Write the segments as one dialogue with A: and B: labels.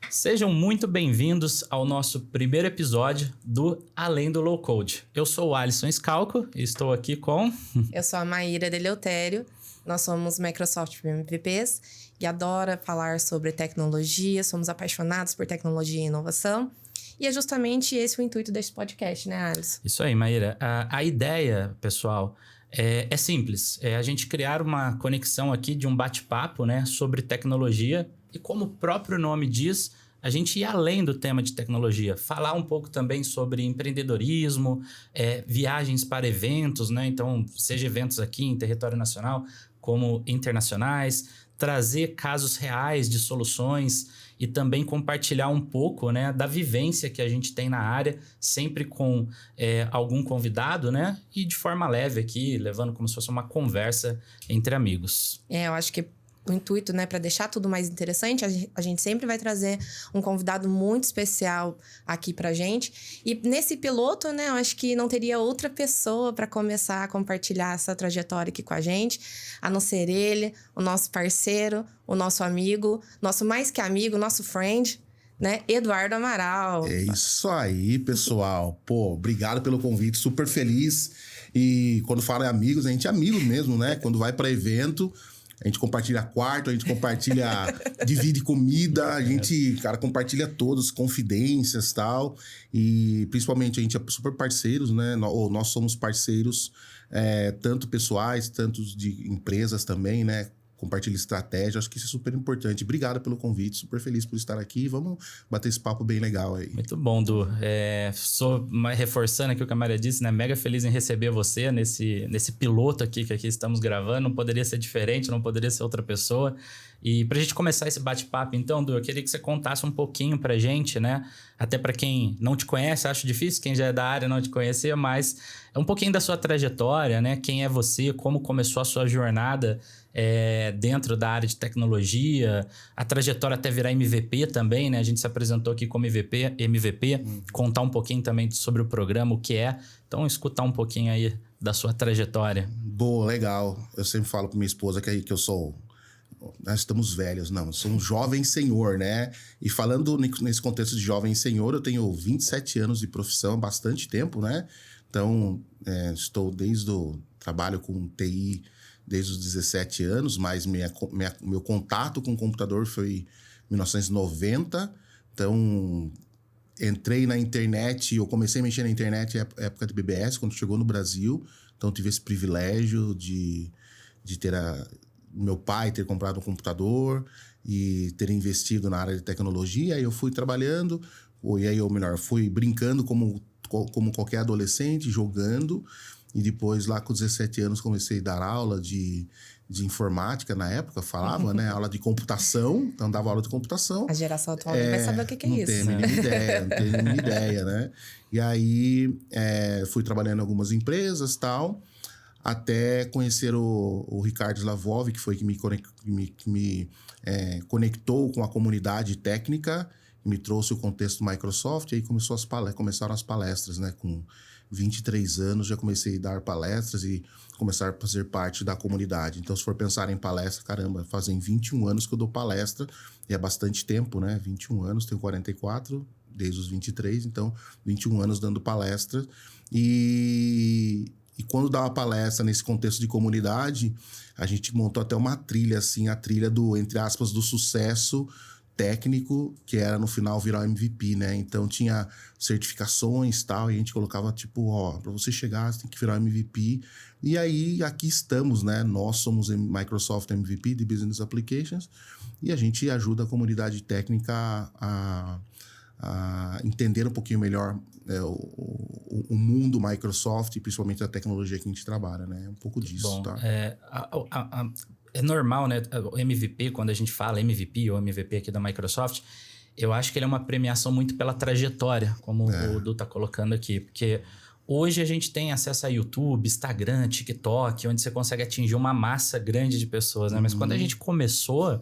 A: Sejam muito bem-vindos ao nosso primeiro episódio do Além do Low Code. Eu sou o Alisson Scalco e estou aqui com...
B: Eu sou a Maíra Deleutério, nós somos Microsoft MVPs e adora falar sobre tecnologia, somos apaixonados por tecnologia e inovação. E é justamente esse o intuito desse podcast, né, Alisson?
A: Isso aí, Maíra. A ideia, pessoal, é simples. É a gente criar uma conexão aqui de um bate-papo, né, sobre tecnologia. E como o próprio nome diz, a gente ir além do tema de tecnologia. Falar um pouco também sobre empreendedorismo, viagens para eventos, né? Então, seja eventos aqui em território nacional como internacionais, trazer casos reais de soluções e também compartilhar um pouco, né, da vivência que a gente tem na área, sempre com algum convidado, né? E de forma leve aqui, levando como se fosse uma conversa entre amigos.
B: Eu acho que o intuito, né, para deixar tudo mais interessante, a gente sempre vai trazer um convidado muito especial aqui pra gente. E nesse piloto, né, eu acho que não teria outra pessoa para começar a compartilhar essa trajetória aqui com a gente, a não ser ele, o nosso parceiro, o nosso amigo, nosso mais que amigo, nosso friend, né, Eduardo Amaral.
C: É isso aí, pessoal. Pô, obrigado pelo convite, super feliz. E quando fala em amigos, a gente é amigo mesmo, né? Quando vai para evento, a gente compartilha quarto, a gente compartilha, divide comida, a gente, cara, compartilha todas, confidências e tal. E principalmente a gente é super parceiros, né? Ou nós somos parceiros, tanto pessoais, tanto de empresas também, né? Compartilha estratégia, acho que isso é super importante. Obrigado pelo convite, super feliz por estar aqui. Vamos bater esse papo bem legal aí.
A: Muito bom, Du. Sou reforçando aqui o que a Maria disse, né? Mega feliz em receber você nesse piloto aqui que aqui estamos gravando. Não poderia ser diferente, não poderia ser outra pessoa. E pra gente começar esse bate-papo, então, Du, eu queria que você contasse um pouquinho pra gente, né? Até pra quem não te conhece, acho difícil, quem já é da área não te conhecer, mas é um pouquinho da sua trajetória, né? Quem é você, como começou a sua jornada dentro da área de tecnologia, a trajetória até virar MVP também, né? A gente se apresentou aqui como MVP, contar um pouquinho também sobre o programa, o que é. Então, escutar um pouquinho aí da sua trajetória.
C: Boa, legal. Eu sempre falo pra minha esposa que eu sou... Nós estamos velhos, não. Eu sou um jovem senhor, né? E falando nesse contexto de jovem senhor, eu tenho 27 anos de profissão, há bastante tempo, né? Então, estou trabalho com TI desde os 17 anos, mas meu contato com o computador foi em 1990. Então, entrei na internet, eu comecei a mexer na internet na época de BBS, quando chegou no Brasil. Então, tive esse privilégio de ter meu pai ter comprado um computador e ter investido na área de tecnologia. Aí eu fui trabalhando, fui brincando como qualquer adolescente, jogando. E depois, lá com 17 anos, comecei a dar aula de informática, na época, falava, né? Aula de computação, então dava aula de computação.
B: A geração atual não vai saber o que é isso.
C: Não tenho a mínima ideia, né? E aí, fui trabalhando em algumas empresas e tal, até conhecer o Ricardo Slavov, que foi que me conectou com a comunidade técnica, e me trouxe o contexto do Microsoft, e aí começaram as palestras, né? Com 23 anos, já comecei a dar palestras e começar a fazer parte da comunidade. Então, se for pensar em palestra, caramba, fazem 21 anos que eu dou palestra, e é bastante tempo, né? 21 anos, tenho 44, desde os 23, então 21 anos dando palestra. E quando dava palestra nesse contexto de comunidade, a gente montou até uma trilha, assim, a trilha do, entre aspas, do sucesso técnico, que era no final virar MVP, né? Então tinha certificações e tal, e a gente colocava tipo, para você chegar, você tem que virar MVP. E aí, aqui estamos, né? Nós somos Microsoft MVP de Business Applications, e a gente ajuda a comunidade técnica a entender um pouquinho melhor o mundo Microsoft, e principalmente a tecnologia que a gente trabalha, né? Um pouco disso,
A: Bom,
C: tá?
A: É normal, né? O MVP, quando a gente fala MVP ou MVP aqui da Microsoft, eu acho que ele é uma premiação muito pela trajetória, como o Du tá colocando aqui. Porque hoje a gente tem acesso a YouTube, Instagram, TikTok, onde você consegue atingir uma massa grande de pessoas, né? Mas quando a gente começou,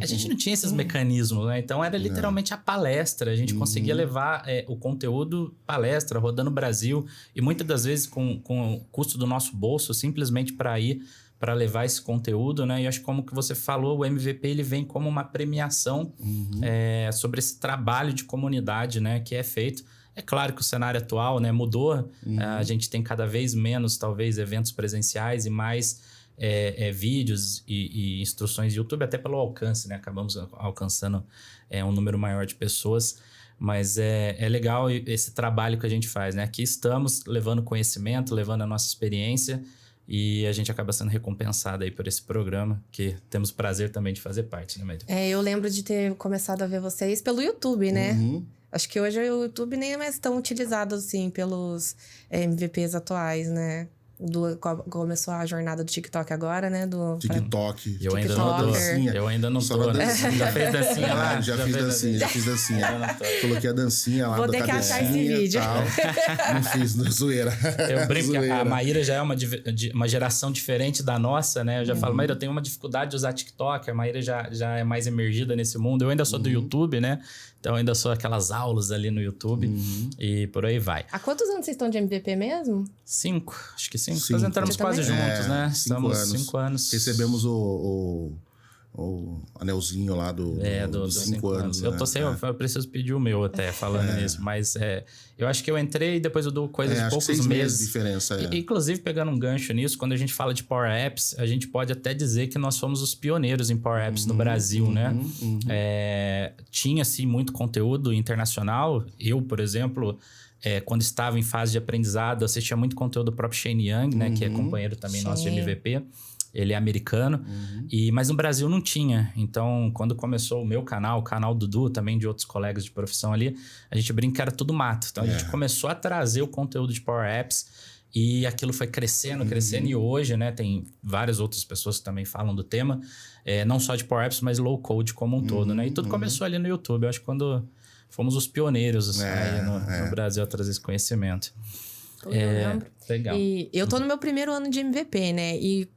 A: a gente não tinha esses mecanismos, né? Então era literalmente a palestra. A gente conseguia levar o conteúdo palestra, rodando o Brasil. E muitas das vezes com o custo do nosso bolso, simplesmente para ir para levar esse conteúdo, né? E acho que como que você falou, o MVP ele vem como uma premiação sobre esse trabalho de comunidade, né? Que é feito. É claro que o cenário atual, né, mudou. A gente tem cada vez menos, talvez, eventos presenciais e mais vídeos e instruções de YouTube, até pelo alcance, né? Acabamos alcançando um número maior de pessoas. Mas é legal esse trabalho que a gente faz, né? Aqui estamos levando conhecimento, levando a nossa experiência e a gente acaba sendo recompensado aí por esse programa, que temos o prazer também de fazer parte, né, Maíra?
B: Eu lembro de ter começado a ver vocês pelo YouTube, né? Acho que hoje o YouTube nem é mais tão utilizado assim pelos MVPs atuais, né? Começou a jornada do TikTok agora, né? Do
C: TikTok.
A: Eu ainda não tô. Eu ainda não tô. Já fez dancinha lá?
C: Já fiz dancinha. Coloquei a dancinha lá.
B: Vou ter que achar esse vídeo.
C: Não fiz, zoeira.
A: Eu brinco que a Maíra já é uma geração diferente da nossa, né? Eu já falo, Maíra, eu tenho uma dificuldade de usar TikTok. A Maíra já é mais emergida nesse mundo. Eu ainda sou do YouTube, né? Então, eu ainda sou aquelas aulas ali no YouTube e por aí vai.
B: Há quantos anos vocês estão de MVP mesmo?
A: 5, acho que 5. Nós entramos quase juntos, né?
C: 5 anos. Recebemos o anelzinho lá dos 5 anos.
A: Eu tô sem, eu preciso pedir o meu até, falando nisso. Mas eu acho que eu entrei e depois eu dou coisa de poucos
C: 6
A: meses.
C: De diferença.
A: Inclusive, pegando um gancho nisso, quando a gente fala de Power Apps, a gente pode até dizer que nós fomos os pioneiros em Power Apps no Brasil, né? Tinha, sim, muito conteúdo internacional. Eu, por exemplo, quando estava em fase de aprendizado, assistia muito conteúdo do próprio Shane Young, né? Que é companheiro também nosso de MVP. Ele é americano, mas no Brasil não tinha. Então, quando começou o meu canal, o canal do Dudu, também de outros colegas de profissão ali, a gente brinca que era tudo mato. Então, a gente começou a trazer o conteúdo de Power Apps e aquilo foi crescendo. E hoje, né, tem várias outras pessoas que também falam do tema, não só de Power Apps, mas low code como um todo, né? E tudo começou ali no YouTube. Eu acho que quando fomos os pioneiros aí no Brasil a trazer esse conhecimento.
B: Eu lembro.
A: Legal.
B: E eu tô no meu primeiro ano de MVP, né? E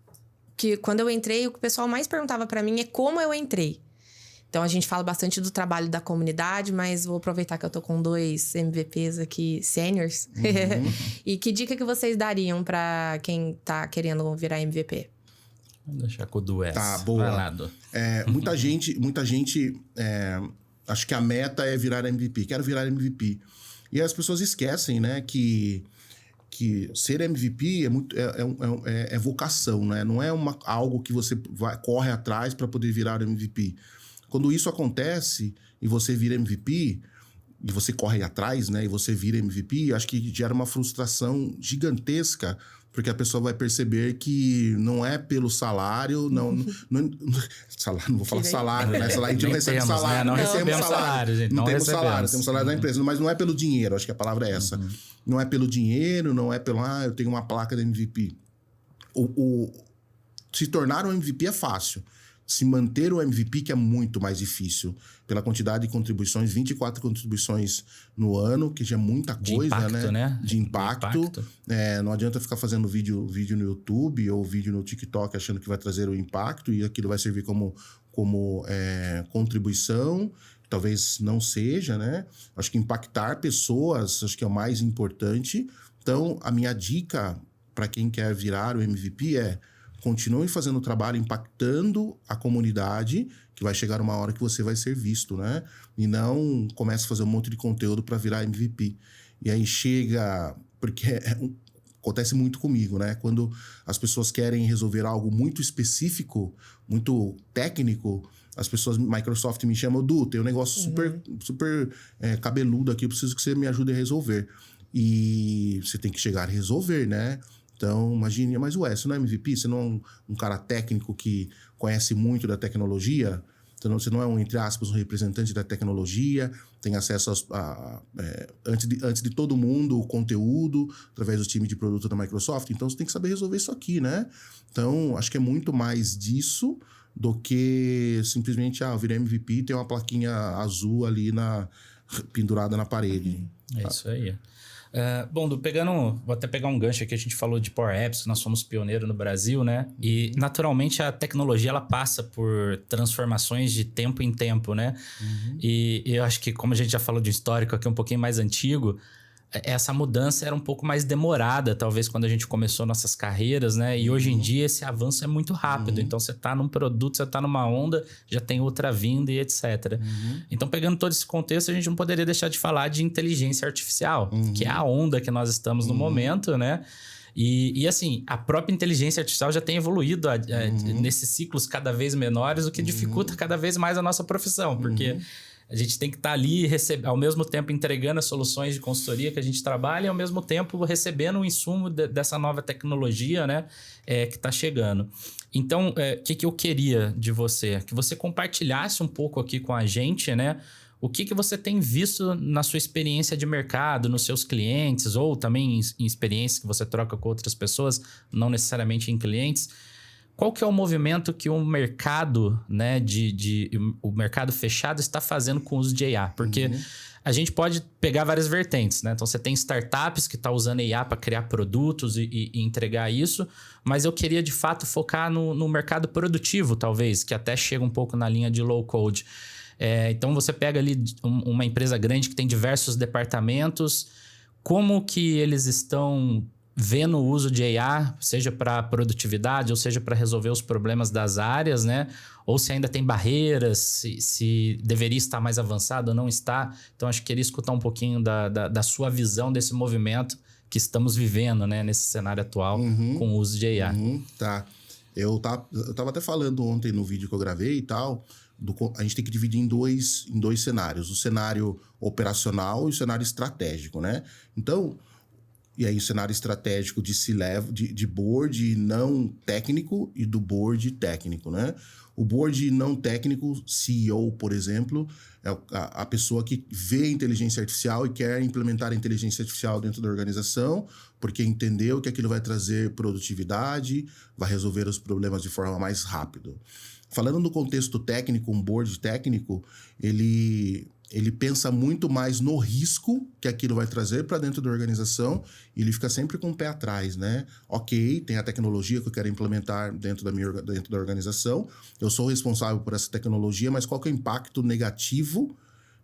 B: que quando eu entrei, o que o pessoal mais perguntava pra mim é como eu entrei. Então, a gente fala bastante do trabalho da comunidade, mas vou aproveitar que eu tô com 2 MVPs aqui, seniors. E que dica que vocês dariam pra quem tá querendo virar MVP?
A: Vou deixar com o Dues.
C: Tá, boa.
A: Vai lá, Du.
C: Muita gente acho que a meta é virar MVP. Quero virar MVP. E as pessoas esquecem, né, que ser MVP é vocação, né? Não é algo que você corre atrás para poder virar MVP. Quando isso acontece e você vira MVP, e você corre atrás, né? E você vira MVP, acho que gera uma frustração gigantesca, porque a pessoa vai perceber que não é pelo salário, não vou falar salário, né? A gente não recebe salário.
A: Né? Não recebemos salário, gente.
C: Não temos salário, temos salário da empresa, mas não é pelo dinheiro, acho que a palavra é essa. Não é pelo dinheiro, não é pelo, eu tenho uma placa de MVP. Se tornar um MVP é fácil. Se manter o MVP que é muito mais difícil. Pela quantidade de contribuições, 24 contribuições no ano, que já é muita coisa,
A: impacto, né?
C: De impacto. Não adianta ficar fazendo vídeo no YouTube ou vídeo no TikTok achando que vai trazer o impacto e aquilo vai servir como contribuição. Talvez não seja, né? Acho que impactar pessoas, acho que é o mais importante. Então, a minha dica para quem quer virar o MVP é: continue fazendo o trabalho, impactando a comunidade, que vai chegar uma hora que você vai ser visto, né? E não comece a fazer um monte de conteúdo para virar MVP. E aí chega... Porque acontece muito comigo, né? Quando as pessoas querem resolver algo muito específico, muito técnico, as pessoas, Microsoft me chamam, Du, tem um negócio super cabeludo aqui, eu preciso que você me ajude a resolver. E você tem que chegar a resolver, né? Então, imagine, mas você não é MVP? Você não é um cara técnico que conhece muito da tecnologia? Então, você não é entre aspas, um representante da tecnologia, tem acesso antes de todo mundo, o conteúdo, através do time de produto da Microsoft. Então, você tem que saber resolver isso aqui, né? Então, acho que é muito mais disso do que simplesmente, eu virei MVP e tem uma plaquinha azul ali pendurada na parede.
A: É isso aí. Bom, vou até pegar um gancho aqui, a gente falou de Power Apps, nós somos pioneiros no Brasil, né? E, naturalmente, a tecnologia, ela passa por transformações de tempo em tempo, né? E eu acho que, como a gente já falou de histórico aqui um pouquinho mais antigo, essa mudança era um pouco mais demorada, talvez, quando a gente começou nossas carreiras, né? E hoje em dia esse avanço é muito rápido. Então, você tá num produto, você tá numa onda, já tem outra vinda e etc. Então, pegando todo esse contexto, a gente não poderia deixar de falar de inteligência artificial, que é a onda que nós estamos no momento, né? E assim, a própria inteligência artificial já tem evoluído nesses ciclos cada vez menores, o que dificulta cada vez mais a nossa profissão, porque a gente tem que estar ali ao mesmo tempo entregando as soluções de consultoria que a gente trabalha e ao mesmo tempo recebendo o insumo dessa nova tecnologia, né, que está chegando. Então, o que eu queria de você? Que você compartilhasse um pouco aqui com a gente, né? O que você tem visto na sua experiência de mercado, nos seus clientes, ou também em experiências que você troca com outras pessoas, não necessariamente em clientes. Qual que é o movimento que o mercado, né, o mercado fechado está fazendo com o uso de IA? Porque a gente pode pegar várias vertentes, né? Então, você tem startups que estão usando IA para criar produtos e entregar isso, mas eu queria, de fato, focar no mercado produtivo, talvez, que até chega um pouco na linha de low code. Então, você pega ali uma empresa grande que tem diversos departamentos, como que eles estão vendo o uso de IA, seja para produtividade ou seja para resolver os problemas das áreas, né? Ou se ainda tem barreiras, se deveria estar mais avançado ou não está. Então, acho que queria escutar um pouquinho da sua visão desse movimento que estamos vivendo, né? Nesse cenário atual com o uso de IA.
C: Tá. Eu tava até falando ontem no vídeo que eu gravei e tal... A gente tem que dividir em dois cenários. O cenário operacional e o cenário estratégico, né? Então, e aí o cenário estratégico de board não técnico e do board técnico, né? O board não técnico, CEO, por exemplo, é a pessoa que vê a inteligência artificial e quer implementar a inteligência artificial dentro da organização, porque entendeu que aquilo vai trazer produtividade, vai resolver os problemas de forma mais rápida. Falando no contexto técnico, um board técnico, ele pensa muito mais no risco que aquilo vai trazer para dentro da organização e ele fica sempre com o pé atrás, né? Ok, tem a tecnologia que eu quero implementar dentro da organização, eu sou responsável por essa tecnologia, mas qual que é o impacto negativo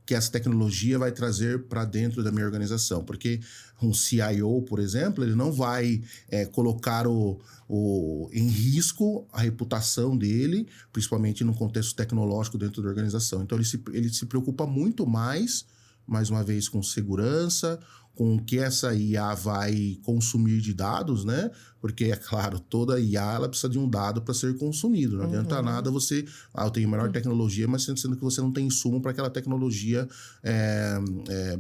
C: que essa tecnologia vai trazer para dentro da minha organização? Porque um CIO, por exemplo, ele não vai colocar em risco a reputação dele, principalmente no contexto tecnológico dentro da organização. Então, ele se preocupa muito mais uma vez, com segurança, com o que essa IA vai consumir de dados, né? Porque, é claro, toda IA ela precisa de um dado para ser consumido. Não adianta nada você... eu tenho a melhor tecnologia, mas sendo que você não tem insumo para aquela tecnologia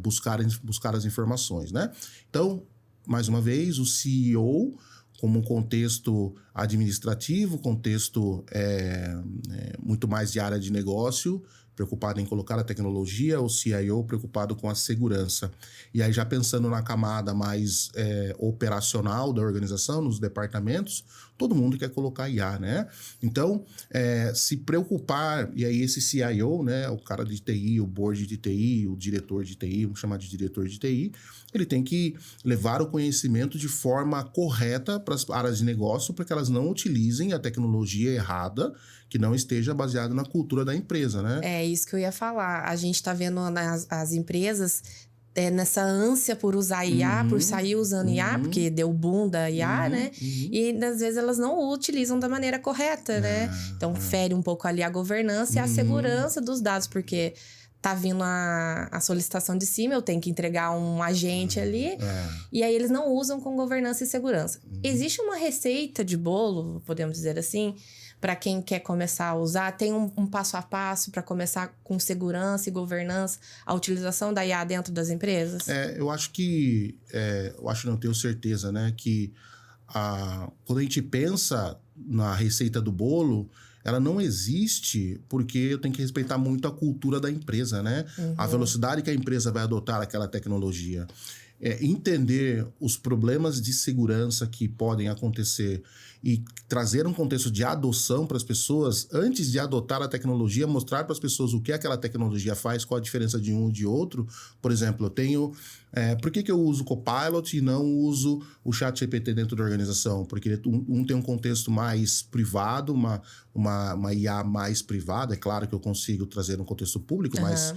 C: buscar as informações, né? Então, mais uma vez, o CEO, como um contexto administrativo, contexto muito mais de área de negócio, preocupado em colocar a tecnologia, o CIO preocupado com a segurança. E aí, já pensando na camada mais operacional da organização, nos departamentos, todo mundo quer colocar IA, né? Então, se preocupar, e aí esse CIO, né, o cara de TI, o board de TI, o diretor de TI, vamos chamar de diretor de TI, ele tem que levar o conhecimento de forma correta para as áreas de negócio, para que elas não utilizem a tecnologia errada, que não esteja baseada na cultura da empresa, né?
B: É isso que eu ia falar. A gente está vendo as empresas nessa ânsia por usar IA, por sair usando IA, porque deu o boom da IA, né? E às vezes elas não o utilizam da maneira correta, né? Então fere um pouco ali a governança e a segurança dos dados, porque tá vindo a solicitação de cima, eu tenho que entregar um agente ali, e aí eles não usam com governança e segurança. Existe uma receita de bolo, podemos dizer assim, para quem quer começar a usar, tem um passo a passo para começar com segurança e governança, a utilização da IA dentro das empresas?
C: Eu acho que... não tenho certeza, né? Que quando a gente pensa na receita do bolo, ela não existe porque eu tenho que respeitar muito a cultura da empresa, né? A velocidade que a empresa vai adotar aquela tecnologia. Entender os problemas de segurança que podem acontecer e trazer um contexto de adoção para as pessoas, antes de adotar a tecnologia, mostrar para as pessoas o que aquela tecnologia faz, qual a diferença de um e de outro. Por exemplo, eu tenho... por que eu uso o Copilot e não uso o ChatGPT dentro da organização? Porque um tem um contexto mais privado, uma IA mais privada. É claro que eu consigo trazer um contexto público, mais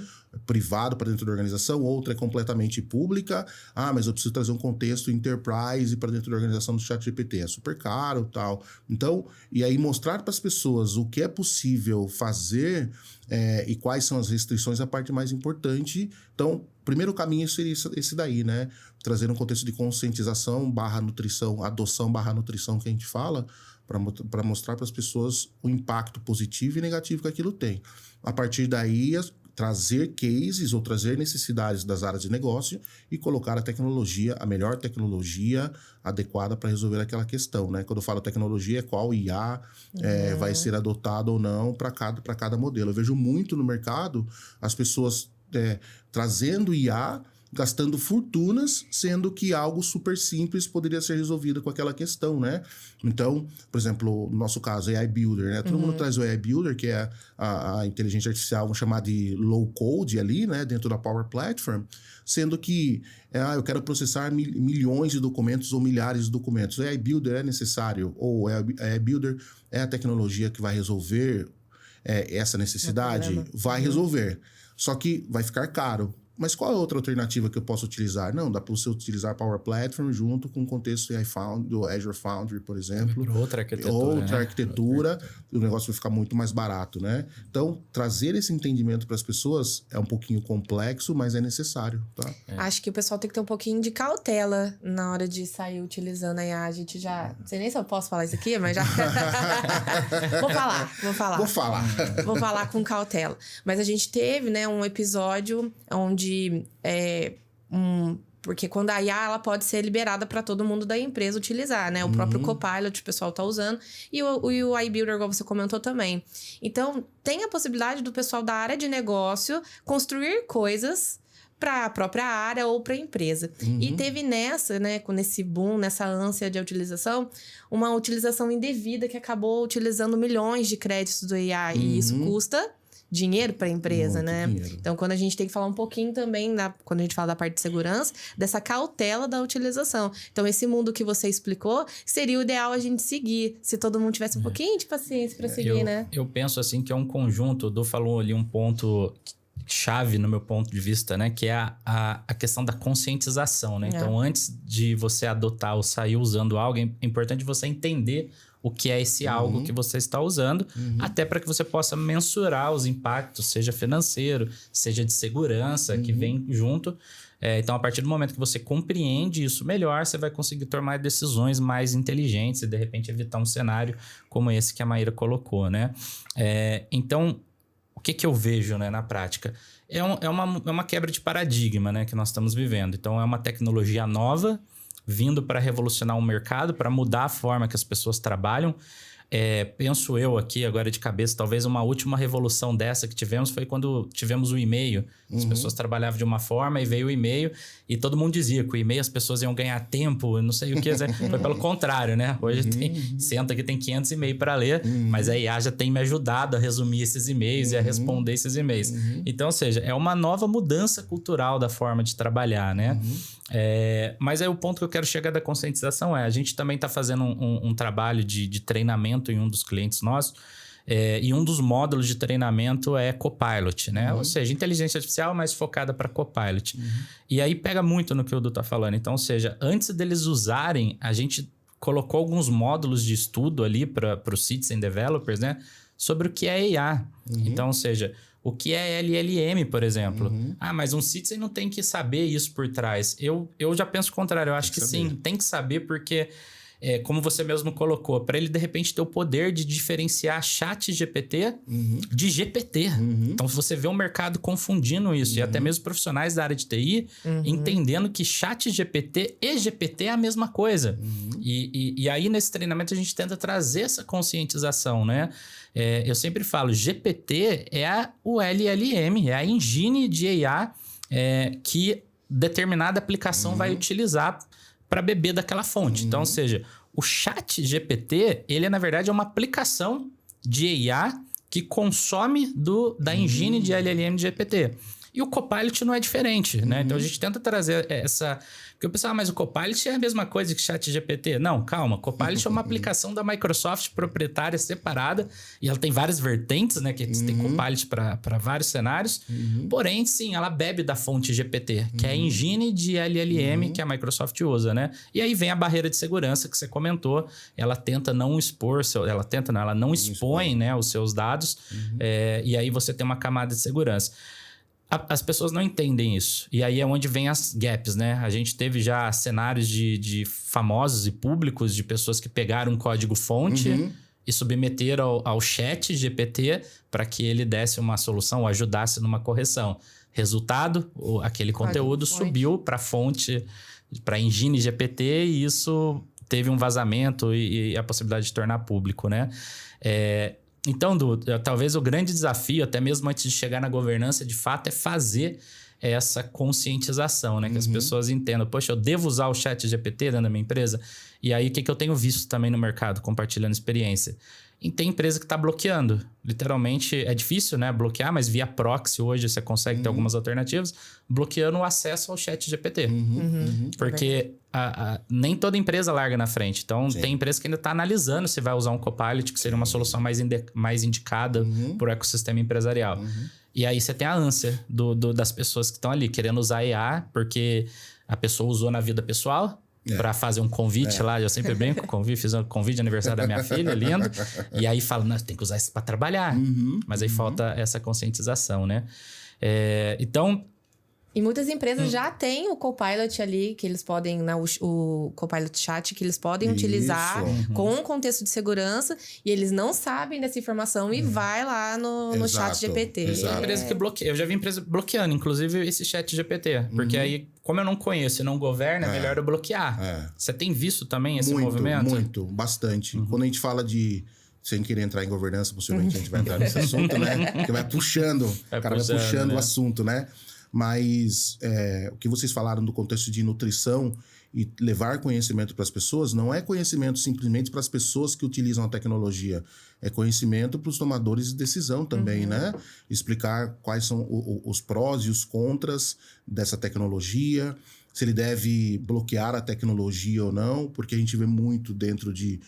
C: privado para dentro da organização. Outra é completamente pública. Mas eu preciso trazer um contexto enterprise para dentro da organização do ChatGPT. É super caro e tal. Então, e aí mostrar para as pessoas o que é possível fazer e quais são as restrições é a parte mais importante. Então, o primeiro caminho seria esse daí, né? Trazer um contexto de conscientização / nutrição, adoção / nutrição que a gente fala, para mostrar para as pessoas o impacto positivo e negativo que aquilo tem. A partir daí, trazer cases ou trazer necessidades das áreas de negócio e colocar a melhor tecnologia adequada para resolver aquela questão, né? Quando eu falo tecnologia, qual IA vai ser adotado ou não para cada modelo. Eu vejo muito no mercado as pessoas trazendo IA, gastando fortunas, sendo que algo super simples poderia ser resolvido com aquela questão, né? Então, por exemplo, no nosso caso, AI Builder, né? Todo mundo traz o AI Builder, que é a inteligência artificial, vamos chamar de low code ali, né? Dentro da Power Platform, sendo que eu quero processar milhões de documentos ou milhares de documentos. O AI Builder é necessário? Ou o AI Builder é a tecnologia que vai resolver essa necessidade? Vai resolver. Só que vai ficar caro. Mas qual é a outra alternativa que eu posso utilizar? Não, dá para você utilizar Power Platform junto com o contexto AI Foundry, do Azure Foundry, por exemplo.
A: Outra arquitetura.
C: O negócio vai ficar muito mais barato, né? Então, trazer esse entendimento para as pessoas é um pouquinho complexo, mas é necessário, tá?
B: Acho que o pessoal tem que ter um pouquinho de cautela na hora de sair utilizando a IA. A gente já... Não sei nem se eu posso falar isso aqui, mas já... Vou falar com cautela. Mas a gente teve, né, um episódio onde porque quando a IA ela pode ser liberada para todo mundo da empresa utilizar, né? O próprio Copilot o pessoal tá usando e o AI Builder, como você comentou também. Então, tem a possibilidade do pessoal da área de negócio construir coisas para a própria área ou para a empresa. E teve nesse boom, nessa ânsia de utilização, uma utilização indevida que acabou utilizando milhões de créditos do AI. E isso custa dinheiro para a empresa, né? Dinheiro. Então, quando a gente tem que falar um pouquinho também, quando a gente fala da parte de segurança, dessa cautela da utilização. Então, esse mundo que você explicou, seria o ideal a gente seguir, se todo mundo tivesse um pouquinho de paciência para seguir, né?
A: Eu penso assim que é um conjunto, o Du falou ali um ponto chave no meu ponto de vista, né? Que é a questão da conscientização, né? Então, antes de você adotar ou sair usando algo, é importante você entender o que é esse algo que você está usando, até para que você possa mensurar os impactos, seja financeiro, seja de segurança, que vem junto. Então, a partir do momento que você compreende isso melhor, você vai conseguir tomar decisões mais inteligentes e, de repente, evitar um cenário como esse que a Maíra colocou, né? Então, o que eu vejo, né, na prática? É uma quebra de paradigma, né, que nós estamos vivendo. Então, é uma tecnologia nova, vindo para revolucionar o mercado, para mudar a forma que as pessoas trabalham. Penso eu aqui, agora de cabeça, talvez uma última revolução dessa que tivemos foi quando tivemos o e-mail. As pessoas trabalhavam de uma forma e veio o e-mail e todo mundo dizia que o e-mail as pessoas iam ganhar tempo, não sei o que. Foi pelo contrário, né? Hoje senta aqui, tem 500 e-mails para ler, mas a IA já tem me ajudado a resumir esses e-mails e a responder esses e-mails. Então, ou seja, é uma nova mudança cultural da forma de trabalhar, né? Mas aí o ponto que eu quero chegar da conscientização a gente também está fazendo um trabalho de treinamento em um dos clientes nossos, e um dos módulos de treinamento é Copilot, né? Ou seja, inteligência artificial mais focada para Copilot. E aí pega muito no que o Du tá falando. Então, ou seja, antes deles usarem, a gente colocou alguns módulos de estudo ali para os citizen developers, né? Sobre o que é IA. Então, ou seja, o que é LLM, por exemplo. Mas um citizen não tem que saber isso por trás. Eu já penso o contrário. Eu acho que sim, tem que saber porque... como você mesmo colocou, para ele de repente ter o poder de diferenciar ChatGPT de GPT. Então, você vê o mercado confundindo isso, e até mesmo profissionais da área de TI entendendo que ChatGPT e GPT é a mesma coisa. E aí, nesse treinamento, a gente tenta trazer essa conscientização, né? Eu sempre falo, GPT é o LLM, é a engine de IA que determinada aplicação vai utilizar para beber daquela fonte. Então, ou seja, O ChatGPT, ele na verdade é uma aplicação de IA que consome da engine de LLM de GPT. E o Copilot não é diferente, né? Então a gente tenta trazer essa... Porque eu pensava, mas o Copilot é a mesma coisa que ChatGPT. Não, calma. Copilot é uma aplicação da Microsoft proprietária separada e ela tem várias vertentes, né? Que tem Copilot para vários cenários. Porém, sim, ela bebe da fonte GPT, que é a engine de LLM que a Microsoft usa, né? E aí vem a barreira de segurança que você comentou. Ela tenta não expor... ela não expõe, né, os seus dados. E aí você tem uma camada de segurança. As pessoas não entendem isso. E aí é onde vem as gaps, né? A gente teve já cenários de famosos e públicos de pessoas que pegaram um código-fonte e submeteram ao chat GPT para que ele desse uma solução ou ajudasse numa correção. Resultado, aquele conteúdo subiu para a fonte, para a engine GPT e isso teve um vazamento e a possibilidade de tornar público, né? Então, talvez o grande desafio, até mesmo antes de chegar na governança, de fato, é fazer essa conscientização, né? Que as pessoas entendam, poxa, eu devo usar o ChatGPT dentro da minha empresa? E aí, o que eu tenho visto também no mercado, compartilhando experiência? E tem empresa que está bloqueando. Literalmente, é difícil, né? Bloquear, mas via proxy hoje você consegue ter algumas alternativas, bloqueando o acesso ao ChatGPT. Porque nem toda empresa larga na frente. Então, tem empresa que ainda está analisando se vai usar um Copilot, que seria uma solução mais indicada para o ecossistema empresarial. E aí você tem a ânsia das pessoas que estão ali, querendo usar IA, porque a pessoa usou na vida pessoal, para fazer um convite lá, eu sempre brinco, fiz um convite de aniversário da minha filha, lindo. E aí fala, não, tem que usar isso para trabalhar. Mas aí falta essa conscientização, né? Então...
B: E muitas empresas já têm o Copilot ali, que eles podem, o Copilot Chat, que eles podem utilizar com um contexto de segurança, e eles não sabem dessa informação e vai lá no Chat GPT.
A: Tem empresa que bloqueia. Eu já vi empresa bloqueando, inclusive, esse Chat GPT. Porque aí, como eu não conheço e não governo, é melhor eu bloquear. Você tem visto também esse movimento?
C: Muito, bastante. Quando a gente fala de... Sem querer entrar em governança, possivelmente a gente vai entrar nesse assunto, né? Porque vai puxando, o cara vai puxando, né, o assunto, né? Mas o que vocês falaram do contexto de nutrição e levar conhecimento para as pessoas, não é conhecimento simplesmente para as pessoas que utilizam a tecnologia, é conhecimento para os tomadores de decisão também, né? Explicar quais são os prós e os contras dessa tecnologia, se ele deve bloquear a tecnologia ou não, porque a gente vê muito dentro de...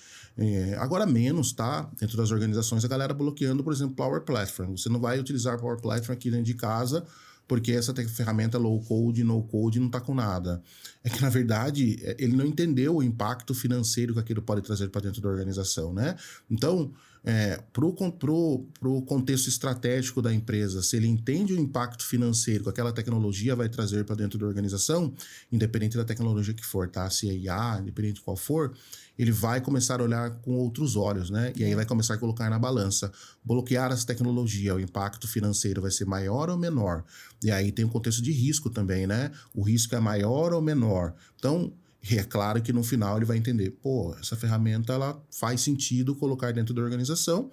C: agora menos, tá? Dentro das organizações, a galera bloqueando, por exemplo, Power Platform. Você não vai utilizar Power Platform aqui dentro de casa porque essa ferramenta low-code, no-code não está com nada. É que, na verdade, ele não entendeu o impacto financeiro que aquilo pode trazer para dentro da organização, né? Então, pro contexto estratégico da empresa, se ele entende o impacto financeiro que aquela tecnologia vai trazer para dentro da organização, independente da tecnologia que for, tá? Se é IA, independente de qual for, ele vai começar a olhar com outros olhos, né? E aí vai começar a colocar na balança. Bloquear essa tecnologia, o impacto financeiro vai ser maior ou menor? E aí tem um contexto de risco também, né? O risco é maior ou menor? Então, é claro que no final ele vai entender, pô, essa ferramenta ela faz sentido colocar dentro da organização,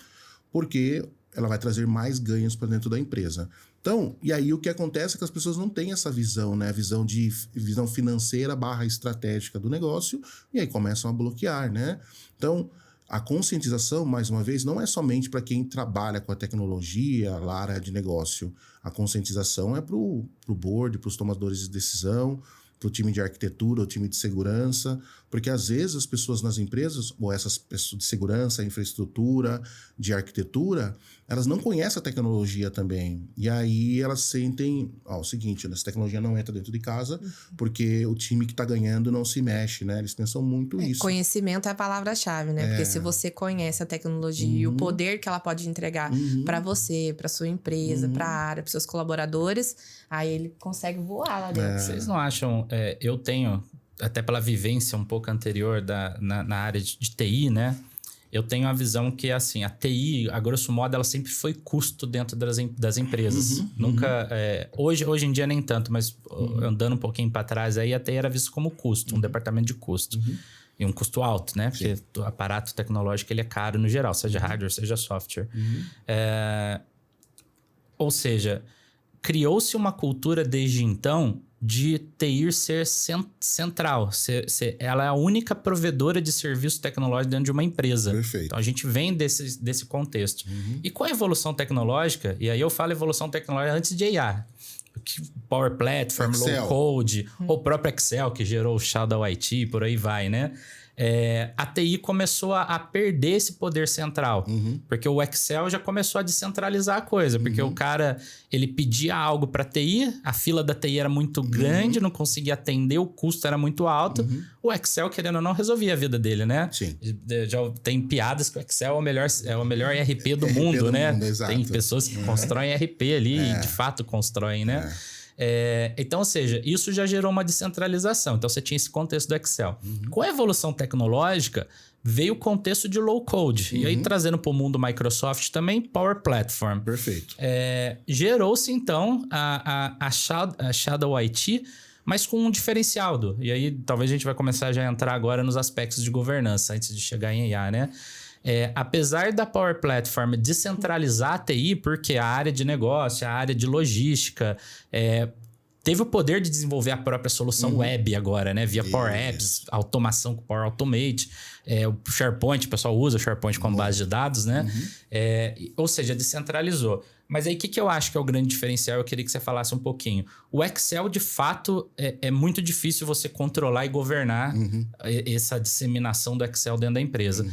C: porque ela vai trazer mais ganhos para dentro da empresa. Então, e aí o que acontece é que as pessoas não têm essa visão, né? Visão financeira / estratégica do negócio, e aí começam a bloquear, né? Então, a conscientização, mais uma vez, não é somente para quem trabalha com a tecnologia, a área de negócio. A conscientização é para o board, para os tomadores de decisão, para o time de arquitetura, o time de segurança, porque às vezes as pessoas nas empresas, ou essas pessoas de segurança, infraestrutura, de arquitetura, elas não conhecem a tecnologia também. E aí elas sentem, o seguinte, essa tecnologia não entra dentro de casa, porque o time que está ganhando não se mexe, né? Eles pensam muito isso.
B: Conhecimento é a palavra-chave, né? Porque se você conhece a tecnologia e o poder que ela pode entregar para você, para sua empresa, para a área, para seus colaboradores, aí ele consegue voar lá dentro.
A: Vocês não acham... eu tenho, até pela vivência um pouco anterior na área de TI, né? Eu tenho a visão que, assim, a TI, a grosso modo, ela sempre foi custo dentro das empresas. Nunca... hoje em dia nem tanto, mas andando um pouquinho para trás, aí a TI era visto como custo, um departamento de custo. E um custo alto, né? Porque o aparato tecnológico ele é caro no geral, seja hardware, seja software. Ou seja, criou-se uma cultura desde então de TI ser central. Ela é a única provedora de serviço tecnológico dentro de uma empresa.
C: Perfeito.
A: Então, a gente vem desse contexto. E com a evolução tecnológica, e aí eu falo evolução tecnológica antes de IA, Power Platform,
C: Excel.
A: Low Code, ou o próprio Excel, que gerou o Shadow IT, por aí vai, né? A TI começou a perder esse poder central. Porque o Excel já começou a descentralizar a coisa. Porque o cara, ele pedia algo para TI, a fila da TI era muito grande, não conseguia atender, o custo era muito alto. O Excel, querendo ou não, resolvia a vida dele, né?
C: Sim.
A: Já tem piadas que o Excel é o melhor ERP do mundo, né?
C: Exato.
A: Tem pessoas que constroem ERP ali e de fato constroem, né? Então, ou seja, isso já gerou uma descentralização. Então, você tinha esse contexto do Excel. Com a evolução tecnológica, veio o contexto de low code. E aí, trazendo para o mundo Microsoft também, Power Platform.
C: Perfeito.
A: Gerou-se, então, a Shadow IT, mas com um diferencial. E aí, talvez a gente vai começar já a entrar agora nos aspectos de governança, antes de chegar em IA, né? Apesar da Power Platform descentralizar a TI, porque a área de negócio, a área de logística, teve o poder de desenvolver a própria solução web agora, né? Via Power Apps, automação com Power Automate, o SharePoint, o pessoal usa o SharePoint como base de dados, né? Ou seja, descentralizou. Mas aí, o que eu acho que é o grande diferencial? Eu queria que você falasse um pouquinho. O Excel, de fato, é muito difícil você controlar e governar essa disseminação do Excel dentro da empresa.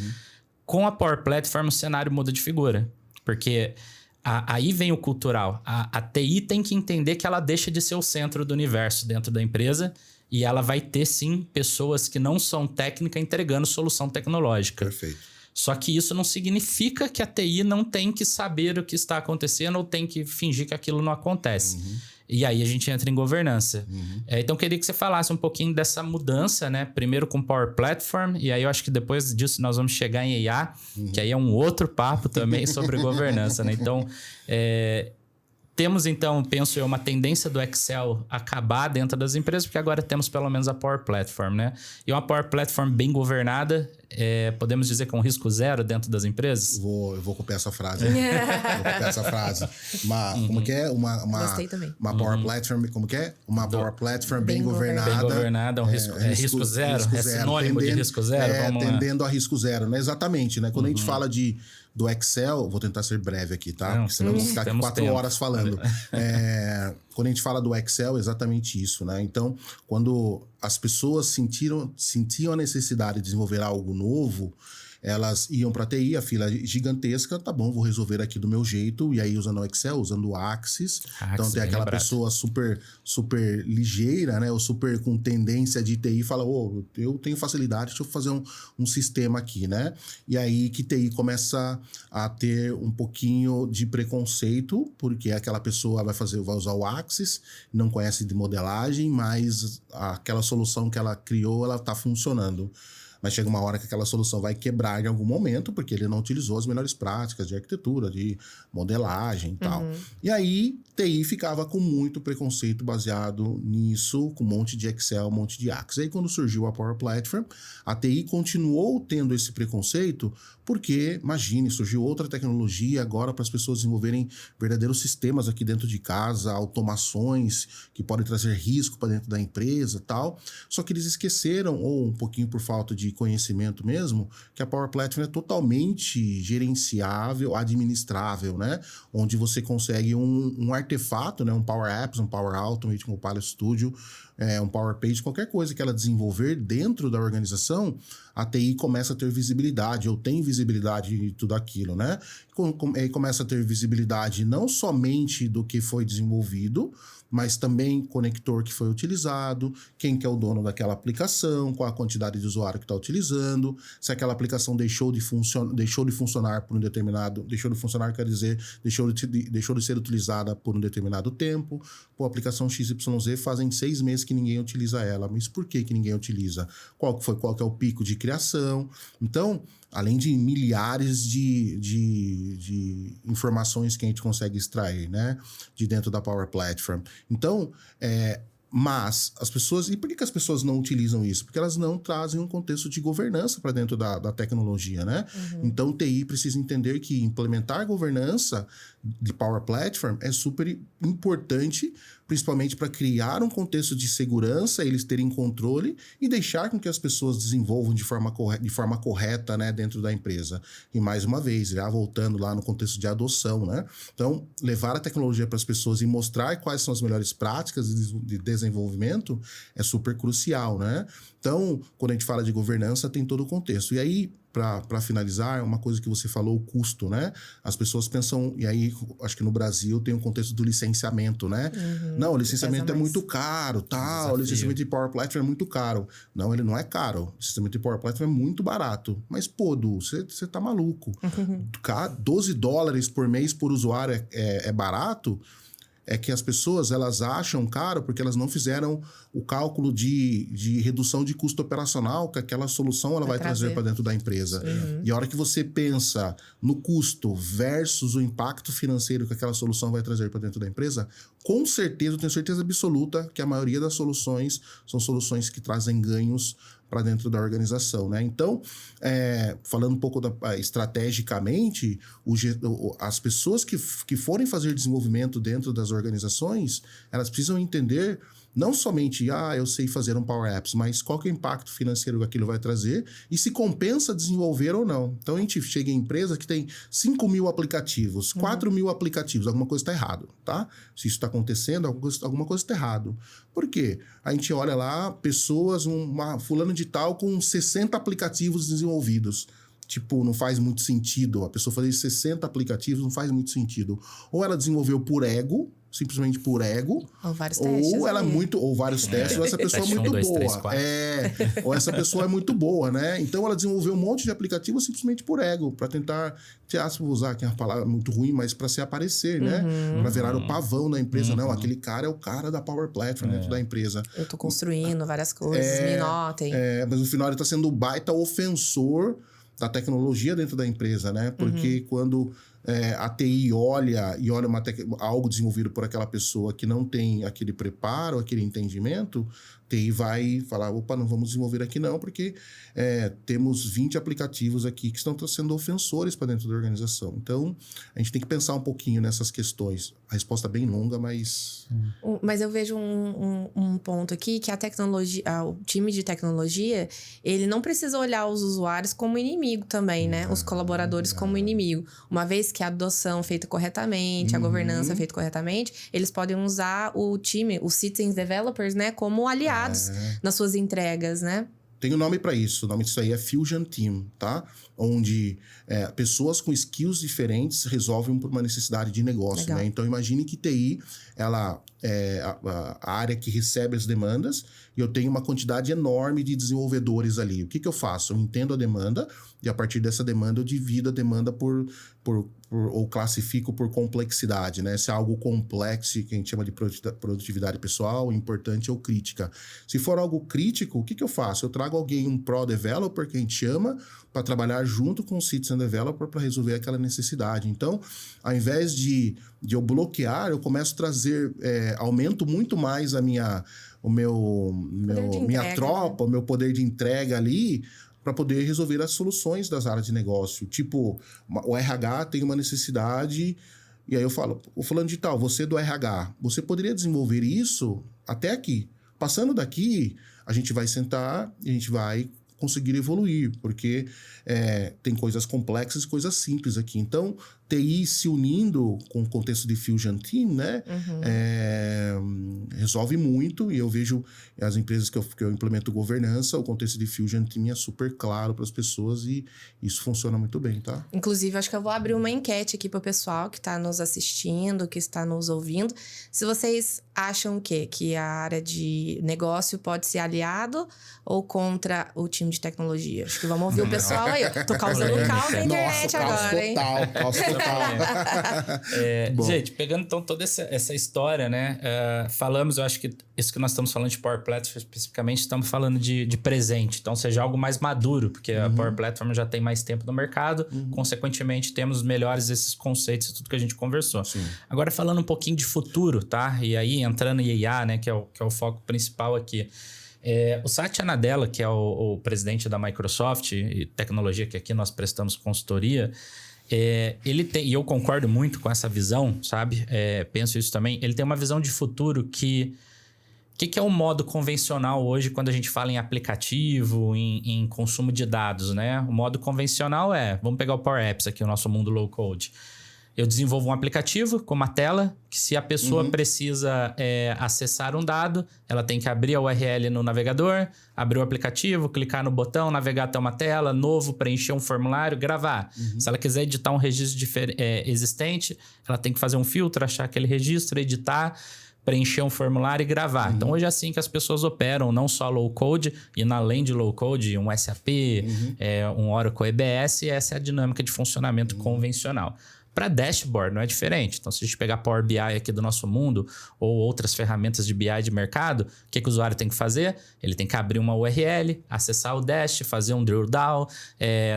A: Com a Power Platform, o cenário muda de figura. Porque aí vem o cultural. A TI tem que entender que ela deixa de ser o centro do universo dentro da empresa e ela vai ter, sim, pessoas que não são técnicas entregando solução tecnológica.
C: Perfeito.
A: Só que isso não significa que a TI não tem que saber o que está acontecendo ou tem que fingir que aquilo não acontece. E aí a gente entra em governança. Então, eu queria que você falasse um pouquinho dessa mudança, né? Primeiro com Power Platform, e aí eu acho que depois disso nós vamos chegar em IA, que aí é um outro papo também sobre governança, né? Então, temos então, penso eu, uma tendência do Excel acabar dentro das empresas, porque agora temos pelo menos a Power Platform, né? E uma Power Platform bem governada, podemos dizer que é um risco zero dentro das empresas?
C: Eu vou copiar essa frase. Vou copiar essa frase. Como que é?
B: Gostei também.
C: Uma Power Platform, como que é? Uma Power Platform bem governada.
A: Bem governada, é um risco zero? É sinônimo de risco zero?
C: Tendendo a risco zero, né? Exatamente, né? Quando a gente fala do Excel, vou tentar ser breve aqui, tá? Porque senão eu vou ficar aqui 4 horas falando. Quando a gente fala do Excel, é exatamente isso, né? Então, quando as pessoas sentiam a necessidade de desenvolver algo novo, elas iam para a TI, a fila gigantesca, tá bom, vou resolver aqui do meu jeito, e aí usando o Excel, usando o Axis. Então tem aquela pessoa super ligeira, né, ou super com tendência de TI, fala, eu tenho facilidade, deixa eu fazer um sistema aqui, né? E aí que TI começa a ter um pouquinho de preconceito, porque aquela pessoa vai usar o Axis, não conhece de modelagem, mas aquela solução que ela criou, ela tá funcionando. Mas chega uma hora que aquela solução vai quebrar em algum momento, porque ele não utilizou as melhores práticas de arquitetura, de modelagem e tal. E aí, TI ficava com muito preconceito baseado nisso, com um monte de Excel, um monte de Axis. Aí, quando surgiu a Power Platform, a TI continuou tendo esse preconceito, porque, imagine, surgiu outra tecnologia agora para as pessoas desenvolverem verdadeiros sistemas aqui dentro de casa, automações que podem trazer risco para dentro da empresa e tal. Só que eles esqueceram, ou um pouquinho por falta de conhecimento mesmo, que a Power Platform é totalmente gerenciável, administrável, né? Onde você consegue um artefato, né? Um Power Apps, um Power Automate, um Pilot Studio, um Power Page, qualquer coisa que ela desenvolver dentro da organização, a TI começa a ter visibilidade, ou tem visibilidade de tudo aquilo, né? Aí começa a ter visibilidade não somente do que foi desenvolvido, mas também conector que foi utilizado, quem que é o dono daquela aplicação, qual a quantidade de usuário que está utilizando, se aquela aplicação deixou de funcionar por um determinado... Deixou de funcionar quer dizer deixou de ser utilizada por um determinado tempo. Pô, a aplicação XYZ fazem 6 meses que ninguém utiliza ela. Mas por que ninguém utiliza? Qual que é o pico de criação? Então, além de milhares de informações que a gente consegue extrair, né? De dentro da Power Platform. Então, mas as pessoas... E por que as pessoas não utilizam isso? Porque elas não trazem um contexto de governança para dentro da tecnologia, né? Então, TI precisa entender que implementar governança de Power Platform é super importante principalmente para criar um contexto de segurança, eles terem controle e deixar com que as pessoas desenvolvam de forma correta, né, dentro da empresa. E mais uma vez, já voltando lá no contexto de adoção, né? Então, levar a tecnologia para as pessoas e mostrar quais são as melhores práticas de desenvolvimento é super crucial, né? Então, quando a gente fala de governança, tem todo o contexto. E aí, para finalizar, uma coisa que você falou, o custo, né? As pessoas pensam, e aí acho que no Brasil tem um contexto do licenciamento, né? Não, o licenciamento é muito caro, tal, o licenciamento de Power Platform é muito caro. Não, ele não é caro. O licenciamento de Power Platform é muito barato. Mas, pô, Du, você tá maluco. $12 por mês por usuário é barato? É que as pessoas, elas acham caro porque elas não fizeram o cálculo de redução de custo operacional que aquela solução ela vai trazer para dentro da empresa. E a hora que você pensa no custo versus o impacto financeiro que aquela solução vai trazer para dentro da empresa, com certeza, eu tenho certeza absoluta que a maioria das soluções são soluções que trazem ganhos para dentro da organização, né? Então, falando um pouco estrategicamente, as pessoas que forem fazer desenvolvimento dentro das organizações, elas precisam entender não somente, eu sei fazer um Power Apps, mas qual que é o impacto financeiro que aquilo vai trazer e se compensa desenvolver ou não. Então, a gente chega em empresa que tem 5.000 aplicativos, 4.000 aplicativos, alguma coisa está errado, tá? Se isso está acontecendo, alguma coisa está errado. Por quê? A gente olha lá, pessoas, fulano de tal com 60 aplicativos desenvolvidos. Tipo, não faz muito sentido. A pessoa fazer 60 aplicativos não faz muito sentido. Ou ela desenvolveu por ego, simplesmente por ego.
B: Ou vários testes.
C: Ou vários testes, ou essa pessoa é muito boa. Ou essa pessoa é muito boa, né? Então ela desenvolveu um monte de aplicativos simplesmente por ego, para tentar, vou usar aqui uma palavra muito ruim, mas para se aparecer, né? Para virar o pavão da empresa. Não, aquele cara é o cara da Power Platform dentro da empresa.
B: Eu tô construindo várias coisas, me notem.
C: Mas no final ele tá sendo o baita ofensor da tecnologia dentro da empresa, né? Porque quando a TI olha algo desenvolvido por aquela pessoa que não tem aquele preparo, aquele entendimento, TI vai falar, opa, não vamos desenvolver aqui não, porque temos 20 aplicativos aqui que estão sendo ofensores para dentro da organização. Então, a gente tem que pensar um pouquinho nessas questões. A resposta é bem longa, mas...
B: Mas eu vejo um ponto aqui, que a tecnologia, o time de tecnologia, ele não precisa olhar os usuários como inimigo também, né? Os colaboradores como inimigo. Uma vez que a adoção feita corretamente, a governança feita corretamente, eles podem usar o time, os Citizen Developers, né? Como aliados nas suas entregas, né?
C: Tem um nome para isso. O nome disso aí é Fusion Team, tá? Onde pessoas com skills diferentes resolvem por uma necessidade de negócio, né? Então, imagine que TI, ela é a área que recebe as demandas e eu tenho uma quantidade enorme de desenvolvedores ali. O que eu faço? Eu entendo a demanda e a partir dessa demanda eu divido a demanda ou classifico por complexidade, né? Se é algo complexo, que a gente chama de produtividade pessoal, importante ou crítica. Se for algo crítico, o que eu faço? Eu trago alguém, um Pro Developer, que a gente chama, para trabalhar junto com o Citizen Developer para resolver aquela necessidade. Então, ao invés de eu bloquear, eu começo a trazer, aumento muito mais minha tropa, o meu poder de entrega ali, para poder resolver as soluções das áreas de negócio. Tipo, o RH tem uma necessidade, e aí eu falo, o fulano de tal, você do RH, você poderia desenvolver isso até aqui. Passando daqui, a gente vai sentar e a gente vai conseguir evoluir, porque tem coisas complexas e coisas simples aqui. Então, TI se unindo com o contexto de Fusion Team, né? Resolve muito, e eu vejo as empresas que eu implemento governança, o contexto de Fusion Team é super claro para as pessoas e isso funciona muito bem, tá?
B: Inclusive, acho que eu vou abrir uma enquete aqui para o pessoal que está nos assistindo, que está nos ouvindo. Se vocês acham o quê? Que a área de negócio pode ser aliado ou contra o time de tecnologia? Acho que vamos ouvir o pessoal aí. Tô causando um caos na internet agora, hein?
C: Caos total.
A: Gente, pegando então toda essa história, né? Falamos, eu acho que isso que nós estamos falando de Power Platform especificamente, estamos falando de presente. Então, seja algo mais maduro, porque a Power Platform já tem mais tempo no mercado. Consequentemente, temos melhores esses conceitos e tudo que a gente conversou. Sim. Agora, falando um pouquinho de futuro, tá? E aí, entrando em IA, né? Que é o foco principal aqui. O Satya Nadella, que é o presidente da Microsoft e tecnologia, que aqui nós prestamos consultoria, Ele tem, e eu concordo muito com essa visão, sabe? Penso isso também. Ele tem uma visão de futuro que... O que é o modo convencional hoje quando a gente fala em aplicativo, em consumo de dados, né? O modo convencional vamos pegar o Power Apps aqui, o nosso mundo low code. Eu desenvolvo um aplicativo com uma tela que se a pessoa precisa acessar um dado, ela tem que abrir a URL no navegador, abrir o aplicativo, clicar no botão, navegar até uma tela, novo, preencher um formulário, gravar. Se ela quiser editar um registro existente, ela tem que fazer um filtro, achar aquele registro, editar, preencher um formulário e gravar. Então, hoje é assim que as pessoas operam, não só low code, e além de low code, um SAP, um Oracle EBS, e essa é a dinâmica de funcionamento convencional. Para dashboard não é diferente. Então, se a gente pegar Power BI aqui do nosso mundo ou outras ferramentas de BI de mercado, o que o usuário tem que fazer? Ele tem que abrir uma URL, acessar o dash, fazer um drill down,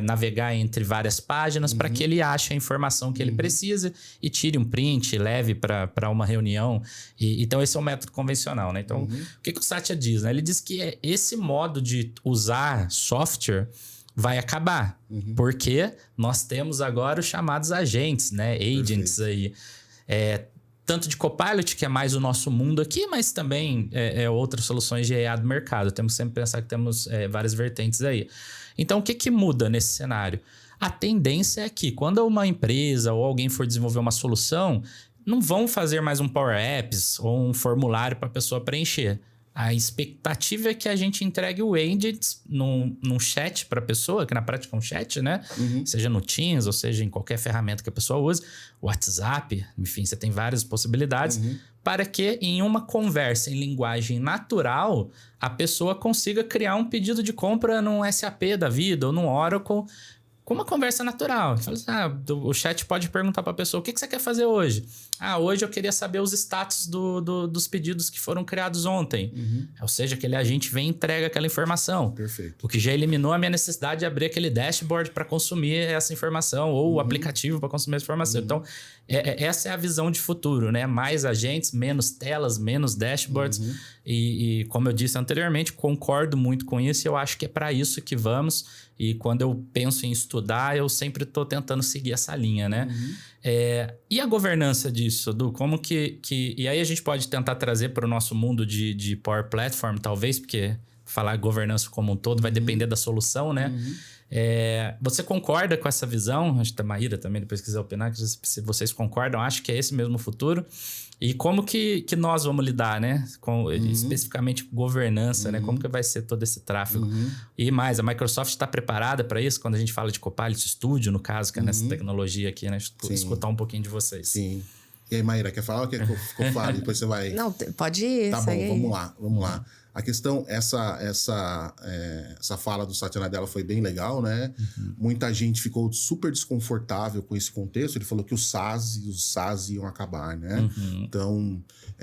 A: navegar entre várias páginas para que ele ache a informação que ele precisa e tire um print, leve para uma reunião. Então, esse é o método convencional, né? Então, o que o Satya diz? Né? Ele diz que esse modo de usar software vai acabar, porque nós temos agora os chamados agentes, né? Agents aí. Tanto de Copilot, que é mais o nosso mundo aqui, mas também outras soluções de IA do mercado. Temos que sempre pensar que temos várias vertentes aí. Então, o que muda nesse cenário? A tendência é que quando uma empresa ou alguém for desenvolver uma solução, não vão fazer mais um Power Apps ou um formulário para a pessoa preencher. A expectativa é que a gente entregue o agent num chat para a pessoa, que na prática é um chat, né? Seja no Teams, ou seja em qualquer ferramenta que a pessoa use, WhatsApp, enfim, você tem várias possibilidades, para que em uma conversa em linguagem natural, a pessoa consiga criar um pedido de compra num SAP da vida ou num Oracle, com uma conversa natural. Fala assim, o chat pode perguntar para a pessoa, o que você quer fazer hoje? Hoje eu queria saber os status dos pedidos que foram criados ontem. Ou seja, aquele agente vem e entrega aquela informação.
C: Perfeito.
A: O que já eliminou a minha necessidade de abrir aquele dashboard para consumir essa informação ou o aplicativo para consumir essa informação. Então, essa é a visão de futuro, né? Mais agentes, menos telas, menos dashboards. E como eu disse anteriormente, concordo muito com isso e eu acho que é para isso que vamos. E quando eu penso em estudar, eu sempre estou tentando seguir essa linha, né? E a governança disso, Edu? Como que... E aí a gente pode tentar trazer para o nosso mundo de Power Platform, talvez, porque falar governança como um todo vai depender da solução, né? Você concorda com essa visão? Acho que a Maíra também, depois quiser opinar, se vocês concordam, acho que é esse mesmo o futuro. E como que nós vamos lidar, né? Com, especificamente governança, né? Como que vai ser todo esse tráfego? E mais, a Microsoft está preparada para isso? Quando a gente fala de Copilot Studio, no caso, que é nessa tecnologia aqui, né? Escutar um pouquinho de vocês.
C: Sim. E aí, Maíra, quer falar ou quer que eu fale? Depois você vai...
B: Não, pode ir.
C: Tá bom, vamos lá. A questão, essa fala do Satya Nadella foi bem legal, né? Muita gente ficou super desconfortável com esse contexto. Ele falou que os SaaS iam acabar, né? Então,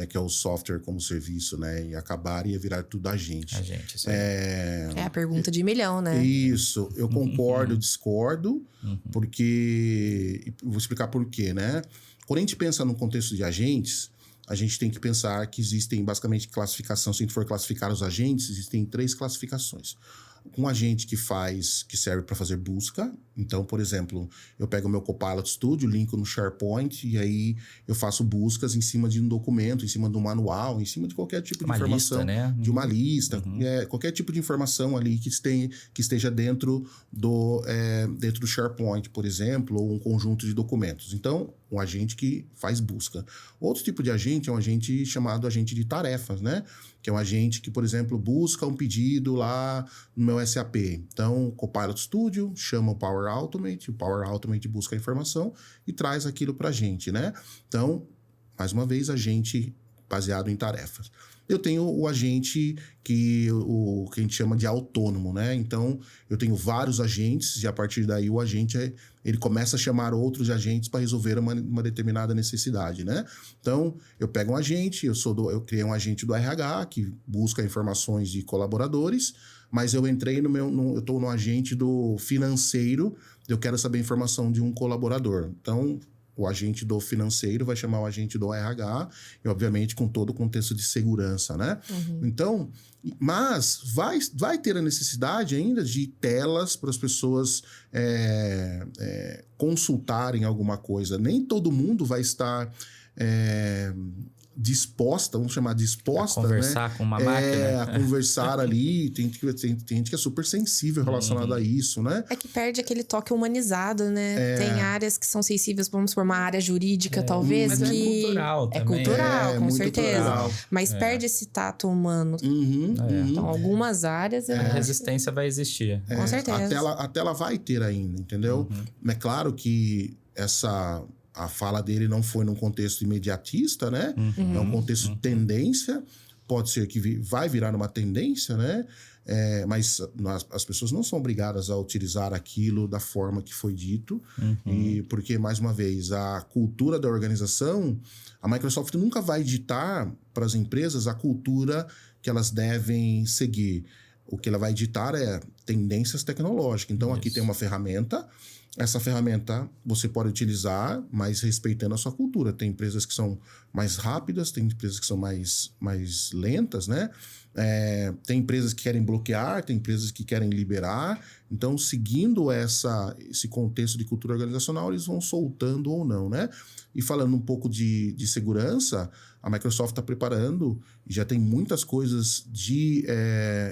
C: que é o software como serviço, né? E acabar ia virar tudo agente.
A: Isso aí.
B: É a pergunta de milhão, né?
C: Isso, eu concordo, discordo, porque... Vou explicar por quê, né? Quando a gente pensa no contexto de agentes, a gente tem que pensar que existem basicamente classificação. Se a gente for classificar os agentes, existem 3 classificações. Um agente que serve para fazer busca. Então, por exemplo, eu pego o meu Copilot Studio, linko no SharePoint e aí eu faço buscas em cima de um documento, em cima de um manual, em cima de qualquer tipo de informação.
A: Lista, né?
C: De uma lista. Qualquer tipo de informação ali que esteja dentro do SharePoint, por exemplo, ou um conjunto de documentos. Então, um agente que faz busca. Outro tipo de agente é um agente chamado agente de tarefas, né? Que é um agente que, por exemplo, busca um pedido lá no meu SAP. Então, o Copilot Studio chama o Power Automate busca a informação e traz aquilo para a gente, né? Então, mais uma vez, agente baseado em tarefas. Eu tenho o agente que a gente chama de autônomo, né? Então, eu tenho vários agentes e a partir daí o agente ele começa a chamar outros agentes para resolver uma determinada necessidade, né? Então, eu pego um agente, eu criei um agente do RH que busca informações de colaboradores, mas eu entrei eu estou no agente do financeiro, eu quero saber informação de um colaborador. Então, o agente do financeiro vai chamar o agente do RH, e obviamente com todo o contexto de segurança, né? Então, mas vai ter a necessidade ainda de telas para as pessoas consultarem alguma coisa. Nem todo mundo vai estar disposta, vamos chamar disposta,
A: a conversar, né? Com uma máquina.
C: A conversar ali. Tem gente que é super sensível relacionado a isso, né?
B: É que perde aquele toque humanizado, né? Tem áreas que são sensíveis, vamos supor, uma área jurídica, talvez,
A: mas
B: que...
A: é cultural também.
B: É cultural, com certeza.
C: Cultural.
B: Mas perde esse tato humano. Então, algumas áreas...
A: A resistência vai existir.
B: Com certeza.
C: A tela vai ter ainda, entendeu? É claro que a fala dele não foi num contexto imediatista, né? É um contexto de tendência. Pode ser que vai virar uma tendência, né? Mas as pessoas não são obrigadas a utilizar aquilo da forma que foi dito. E porque, mais uma vez, a cultura da organização... A Microsoft nunca vai ditar para as empresas a cultura que elas devem seguir. O que ela vai ditar é tendências tecnológicas. Então, aqui tem uma ferramenta... Essa ferramenta você pode utilizar, mas respeitando a sua cultura. Tem empresas que são mais rápidas, tem empresas que são mais lentas, né? Tem empresas que querem bloquear, tem empresas que querem liberar. Então, seguindo esse contexto de cultura organizacional, eles vão soltando ou não, né? E falando um pouco de segurança, a Microsoft está preparando, e já tem muitas coisas de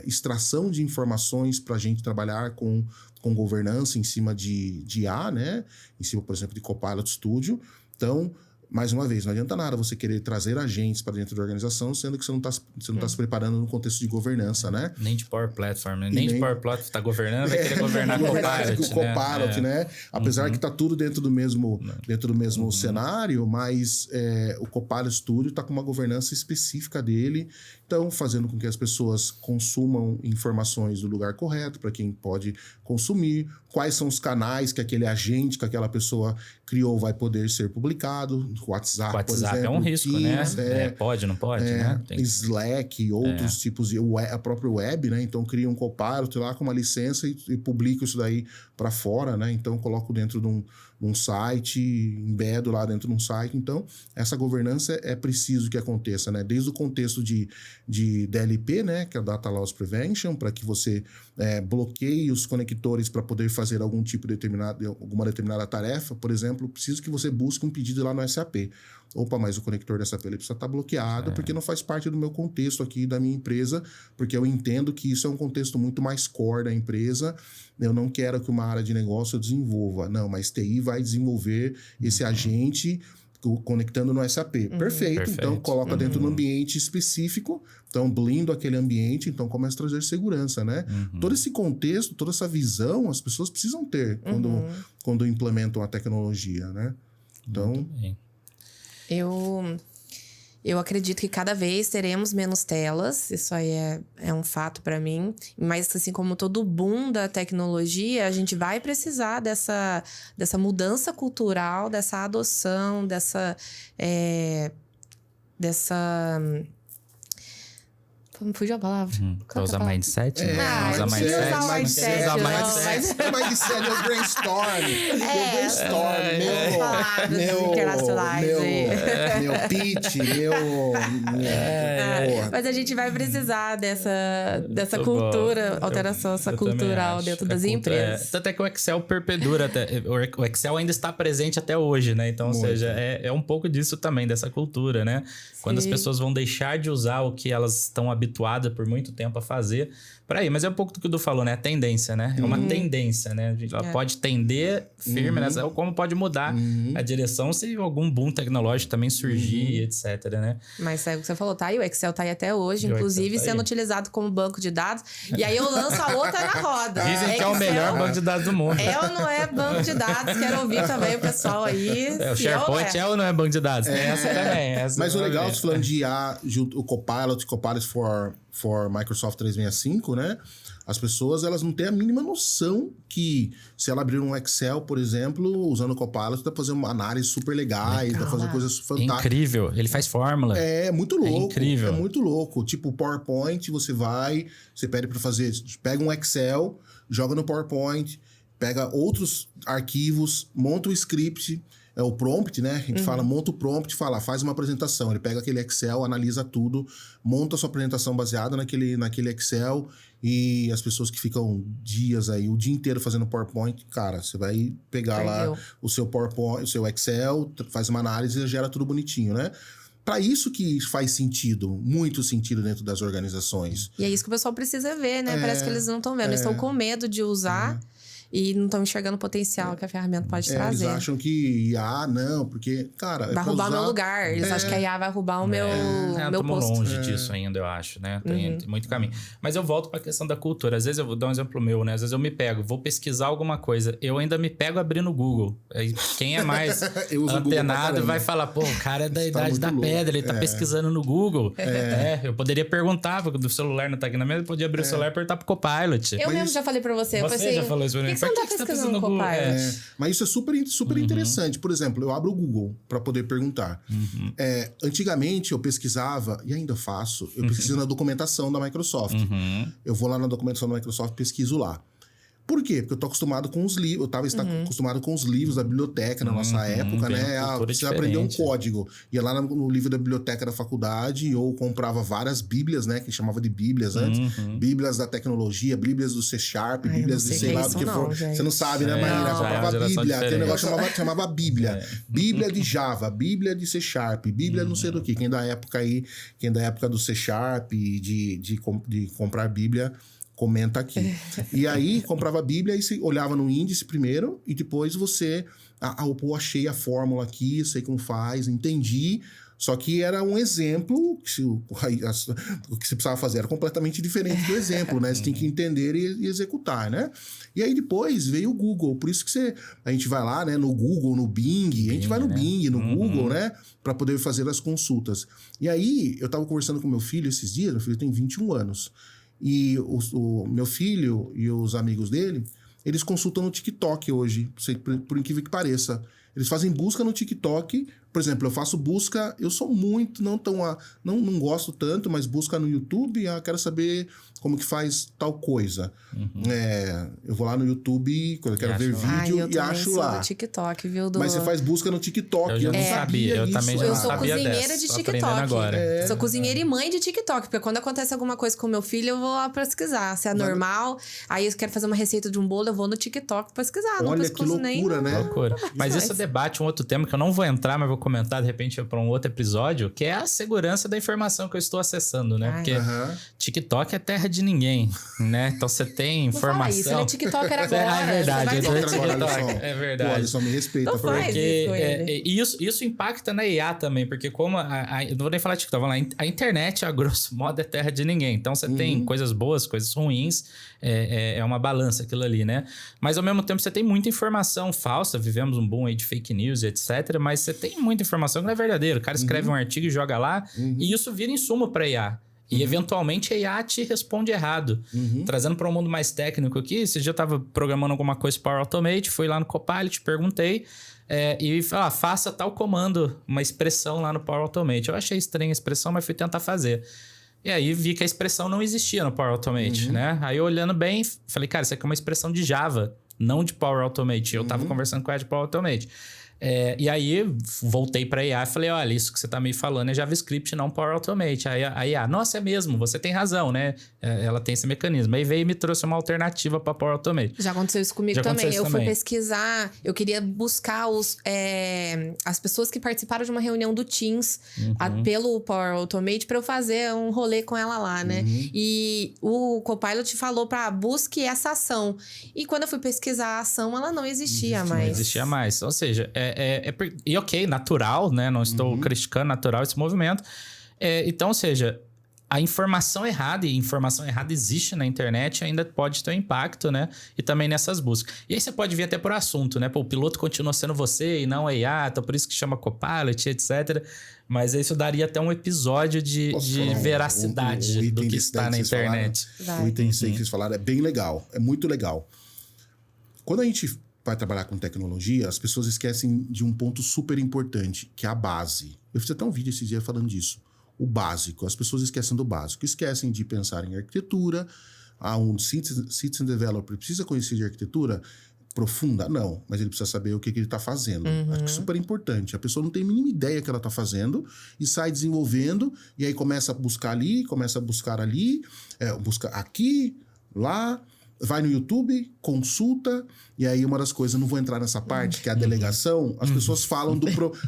C: extração de informações para a gente trabalhar com governança em cima de IA, né? Em cima, por exemplo, de Copilot Studio. Então, mais uma vez, não adianta nada você querer trazer agentes para dentro da organização, sendo que você não está se preparando no contexto de governança, né?
A: Nem de Power Platform, né? Nem de Power Platform está governando, vai querer governar Copilot,
C: né? Apesar que está tudo dentro do mesmo cenário, mas o Copilot Studio está com uma governança específica dele, então fazendo com que as pessoas consumam informações do lugar correto, para quem pode consumir, quais são os canais que aquele agente, que aquela pessoa criou vai poder ser publicado. WhatsApp, por exemplo.
A: É um risco,
C: Teams,
A: né? Pode, não pode, né?
C: Slack, outros tipos de... A própria web, né? Então, cria um Copilot lá com uma licença e publico isso daí para fora, né? Então, coloco dentro de um site, embedo lá dentro de um site. Então, essa governança é preciso que aconteça, né? Desde o contexto de DLP, né? Que é a Data Loss Prevention, para que você bloqueie os conectores para poder fazer alguma determinada tarefa. Por exemplo, preciso que você busque um pedido lá no SAP. Opa, mas o conector da SAP ele precisa estar bloqueado porque não faz parte do meu contexto aqui da minha empresa, porque eu entendo que isso é um contexto muito mais core da empresa. Eu não quero que uma área de negócio desenvolva. Não, mas TI vai desenvolver esse agente conectando no SAP. Perfeito. Então, coloca dentro de um ambiente específico. Então, blindo aquele ambiente. Então, começa a trazer segurança, né? Todo esse contexto, toda essa visão, as pessoas precisam ter quando implementam a tecnologia, né? Então...
B: Eu acredito que cada vez teremos menos telas, isso aí é um fato para mim. Mas assim como todo boom da tecnologia, a gente vai precisar dessa mudança cultural, dessa adoção, dessa me fugiu a palavra.
A: Pra usar mindset?
B: Usar mindset.
C: Mindset é o brainstorm. Meu pitch,
B: Mas a gente vai precisar dessa cultura, alteração cultural dentro das empresas.
A: Tanto é que o Excel perpedura, o Excel ainda está presente até hoje, né? Então, ou seja, é um pouco disso também, dessa cultura, né? Quando as pessoas vão deixar de usar o que elas estão habituadas por muito tempo a fazer, por aí. Mas é um pouco do que o Du falou, né? A tendência, né? É uma tendência, né? Ela pode tender firme, né? Como pode mudar a direção se algum boom tecnológico também surgir, etc, né?
B: Mas é o que você falou, tá aí, o Excel tá aí até hoje, inclusive sendo utilizado como banco de dados. E aí eu lanço a outra na roda.
A: Dizem que é o melhor banco de dados do mundo.
B: É ou não é banco de dados? Quero ouvir também o pessoal aí.
A: O SharePoint é ou não é banco de dados? Tem essa também.
C: Mas o legal, você falando de IA, o Copilot for Microsoft 365, né? As pessoas, elas não têm a mínima noção que se ela abrir um Excel, por exemplo, usando o Copilot, dá pra fazer uma análise super legais, dá pra fazer coisas fantásticas.
A: É incrível, ele faz fórmula.
C: É muito louco.
A: É incrível.
C: É muito louco. Tipo, o PowerPoint, você pede pra fazer, pega um Excel, joga no PowerPoint, pega outros arquivos, monta um script, o prompt, né? A gente fala, monta o prompt, faz uma apresentação. Ele pega aquele Excel, analisa tudo, monta a sua apresentação baseada naquele Excel, e as pessoas que ficam dias aí, o dia inteiro fazendo PowerPoint, cara, você vai pegar lá o seu PowerPoint, o seu Excel, faz uma análise e gera tudo bonitinho, né? Para isso que faz sentido, muito sentido dentro das organizações.
B: E é isso que o pessoal precisa ver, né? Parece que eles não estão vendo. Eles estão com medo de usar e não estão enxergando o potencial que a ferramenta pode trazer.
C: Eles acham que IA, não, porque, cara...
B: vai roubar meu lugar. Eles acham que a IA vai roubar o meu
A: Estamos
B: posto.
A: longe disso ainda, eu acho, né? Tem muito caminho. Mas eu volto para a questão da cultura. Às vezes, eu vou dar um exemplo meu, né? Às vezes eu me pego, vou pesquisar alguma coisa. Eu ainda me pego abrindo o Google. Aí, quem é mais antenado vai falar, pô, o cara é da idade da pedra, ele tá pesquisando no Google. Eu poderia perguntar, porque o celular não tá aqui na mesa, eu podia abrir o celular e perguntar pro Copilot.
B: Eu mesmo já falei pra você.
A: Você já falou isso pra mim.
B: Por que você não tá pesquisando no Copilot?
C: Mas isso é super interessante. Por exemplo, eu abro o Google para poder perguntar. Antigamente eu pesquisava, e ainda faço, eu pesquiso na documentação da Microsoft. Eu vou lá na documentação da Microsoft e pesquiso lá. Por quê? Porque eu tô acostumado com os livros. Eu tava acostumado com os livros da biblioteca na nossa época, né? Você aprendeu um código. Ia lá no livro da biblioteca da faculdade, ou comprava várias bíblias, né? Que chamava de bíblias antes. Bíblias da tecnologia, bíblias do C#, bíblias de sei lá do que for. Você não sabe, né, Maíra? Eu comprava bíblia. Tem um negócio que chamava bíblia. Bíblia de Java, bíblia de C#, bíblia não sei do que. Quem da época do C#, de comprar bíblia... comenta aqui. E aí, comprava a Bíblia e você olhava no índice primeiro e depois você... eu achei a fórmula aqui, sei como faz, entendi. Só que era um exemplo que o que você precisava fazer era completamente diferente do exemplo, né? Você tem que entender e executar, né? E aí depois veio o Google. Por isso que a gente vai lá, né? No Google, no Bing. A gente vai no Bing, no Google, né? Para poder fazer as consultas. E aí, eu tava conversando com meu filho esses dias. Meu filho tem 21 anos. E o meu filho e os amigos dele, eles consultam no TikTok hoje, por incrível que pareça. Eles fazem busca no TikTok. Por exemplo, eu faço busca... Eu sou muito... Não gosto tanto, mas busca no YouTube. Quero saber como que faz tal coisa. Eu vou lá no YouTube, quando eu quero ver vídeo, e acho lá.
B: Eu do TikTok, viu?
C: Mas você faz busca no TikTok.
A: Eu já não sabia. Eu também já não sabia dessa.
B: Eu sou cozinheira de TikTok.
A: Agora.
B: Sou cozinheira e mãe de TikTok. Porque quando acontece alguma coisa com meu filho, eu vou lá pesquisar. Se é normal. Aí eu quero fazer uma receita de um bolo, eu vou no TikTok pesquisar.
C: Olha que loucura, né?
A: Loucura. Mas isso debate um outro tema que eu não vou entrar, mas vou comentar de repente para um outro episódio, que é a segurança da informação que eu estou acessando, né? Porque TikTok é terra de ninguém, né? Então você tem informação... Não fala isso,
B: ele é TikToker agora.
A: É verdade,
C: é verdade. O Alisson me respeita.
B: Não
A: porque isso impacta na IA também, porque como... eu não vou nem falar TikTok, vou lá, a internet, a grosso modo, é terra de ninguém. Então você tem coisas boas, coisas ruins, é uma balança aquilo ali, né? Mas ao mesmo tempo você tem muita informação falsa, vivemos um boom aí de fake news e etc, mas você tem muita informação que não é verdadeira. O cara escreve um artigo e joga lá, e isso vira insumo para IA. E eventualmente a IA te responde errado. Trazendo para um mundo mais técnico aqui, esse dia eu estava programando alguma coisa para Power Automate, fui lá no Copilot, perguntei, e falei, faça tal comando, uma expressão lá no Power Automate. Eu achei estranha a expressão, mas fui tentar fazer. E aí vi que a expressão não existia no Power Automate, né? Aí olhando bem, falei, cara, isso aqui é uma expressão de Java, não de Power Automate. Eu tava conversando com ela de Power Automate. E aí voltei para a IA e falei, olha, isso que você tá me falando é JavaScript, não Power Automate. Aí a IA, nossa, é mesmo, você tem razão, né? Ela tem esse mecanismo. Aí veio e me trouxe uma alternativa para Power Automate.
B: Já aconteceu isso comigo também. Eu fui pesquisar, eu queria buscar as pessoas que participaram de uma reunião do Teams pelo Power Automate para eu fazer um rolê com ela lá, né? E o Copilot falou para busque essa ação. E quando eu fui pesquisar a ação, ela não existia mais.
A: Não existia mais. Ou seja, e ok, natural, né? Não estou criticando, natural esse movimento. Então, ou seja, a informação errada, e informação errada existe na internet, ainda pode ter um impacto, né? E também nessas buscas. E aí você pode vir até por assunto, né? Pô, o piloto continua sendo você e não a IA, então por isso que chama Copilot, etc. Mas isso daria até um episódio de veracidade do que está na internet.
C: O item que vocês falaram é bem legal, é muito legal. Quando a gente vai trabalhar com tecnologia, as pessoas esquecem de um ponto super importante, que é a base. Eu fiz até um vídeo esses dias falando disso. O básico. As pessoas esquecem do básico. Esquecem de pensar em arquitetura. Um citizen developer precisa conhecer de arquitetura. profunda? Não, mas ele precisa saber o que ele está fazendo. Acho que é super importante. A pessoa não tem a mínima ideia que ela está fazendo e sai desenvolvendo, e aí começa a buscar ali, começa a buscar ali, busca aqui, lá, vai no YouTube, consulta, e aí uma das coisas, não vou entrar nessa parte, que é a delegação, as pessoas falam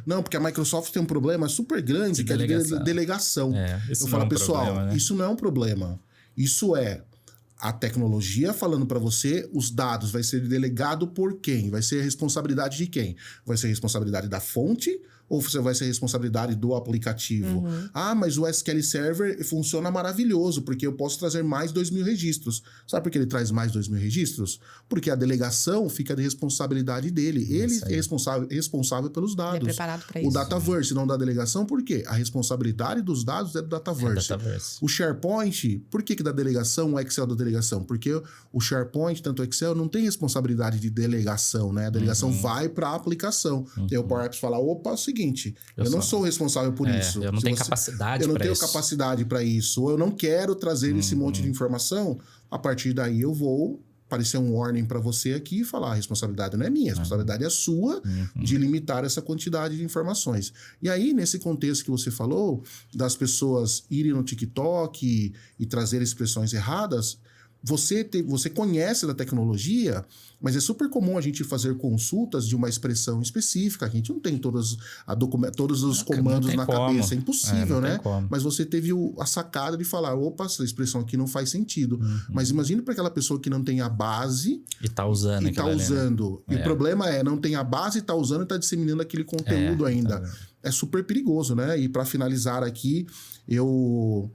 C: Não, porque a Microsoft tem um problema super grande, que é a delegação. Eu falo, pessoal, problema, né? Isso não é um problema. Isso é a tecnologia falando para você, os dados vai ser delegado por quem? Vai ser a responsabilidade de quem? Vai ser a responsabilidade da fonte ou você vai ser a responsabilidade do aplicativo? Ah, mas o SQL Server funciona maravilhoso, porque eu posso trazer mais 2.000 registros. Sabe por que ele traz mais 2.000 registros? Porque a delegação fica de responsabilidade dele. Ele é responsável pelos dados. Ele é
B: preparado para isso.
C: O Dataverse não da delegação, por quê? A responsabilidade dos dados é do Dataverse. O SharePoint, por que da delegação, o Excel da delegação? Porque o SharePoint, tanto o Excel, não tem responsabilidade de delegação, né? A delegação vai para a aplicação. E aí o Power Apps fala, opa, é o seguinte, eu não sou responsável por isso.
A: Eu não tenho capacidade para isso.
C: Eu não tenho capacidade para isso. Ou eu não quero trazer esse monte de informação. A partir daí eu vou aparecer um warning para você aqui e falar, a responsabilidade não é minha, a responsabilidade é sua de limitar essa quantidade de informações. E aí, nesse contexto que você falou, das pessoas irem no TikTok e trazer expressões erradas, você conhece da tecnologia, mas é super comum a gente fazer consultas de uma expressão específica. A gente não tem todos os comandos na cabeça. É impossível, né? Mas você teve a sacada de falar, opa, essa expressão aqui não faz sentido. Mas imagine para aquela pessoa que não tem a base
A: e tá usando.
C: E o problema não tem a base, tá usando e tá disseminando aquele conteúdo ainda. É super perigoso, né? E para finalizar aqui, eu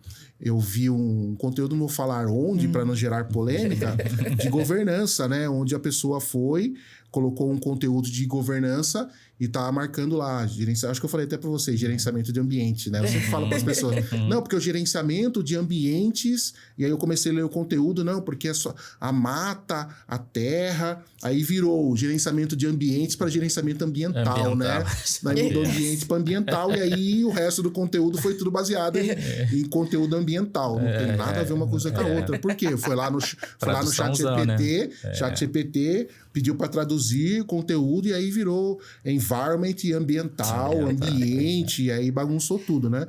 C: vi um conteúdo, não vou falar onde, para não gerar polêmica, de governança, né? Onde a pessoa colocou um conteúdo de governança e tá marcando lá, acho que eu falei até para vocês, gerenciamento de ambiente, né? Eu sempre falo para as pessoas, não, porque o gerenciamento de ambientes, e aí eu comecei a ler o conteúdo, não, porque é só a mata, a terra, aí virou gerenciamento de ambientes para gerenciamento ambiental, né? Aí mudou ambiente para ambiental, e aí o resto do conteúdo foi tudo baseado em conteúdo ambiental. Não tem nada a ver uma coisa com a outra. Por quê? Foi lá no ChatGPT, né? ChatGPT pediu para traduzir conteúdo e aí virou environment e ambiental, ambiente, e aí bagunçou tudo, né?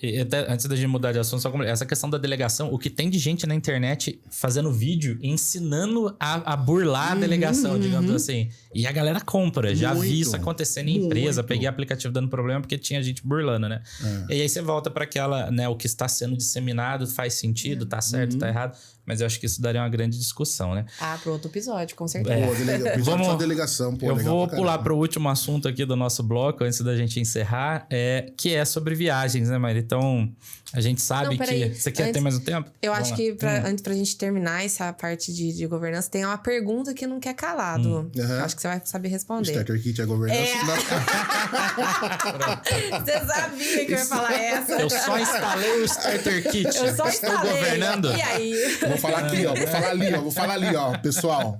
A: E até antes da gente mudar de assunto, só essa questão da delegação, o que tem de gente na internet fazendo vídeo ensinando a burlar a delegação, digamos assim. E a galera compra. Já vi isso acontecendo em empresa. Peguei aplicativo dando problema porque tinha gente burlando, né? E aí você volta para aquela, né? O que está sendo disseminado faz sentido, tá certo, tá errado. Mas eu acho que isso daria uma grande discussão, né?
B: Pro outro episódio, com certeza.
C: Vamos delegação,
A: eu vou pular para o último assunto aqui do nosso bloco, antes da gente encerrar, que é sobre viagens, né, Maíra? Então, a gente sabe que... Você quer ter mais um tempo?
B: Eu acho que, antes pra gente terminar essa parte de governança, tem uma pergunta que não quer calado. Eu acho que você vai saber responder.
C: Starter Kit é governança?
B: Você sabia que eu ia falar essa.
A: Eu só instalei o Starter Kit.
B: Eu só instalei.
A: Estou governando.
B: E aí?
C: Vou falar aqui, ó. Vou falar ali, ó. Pessoal...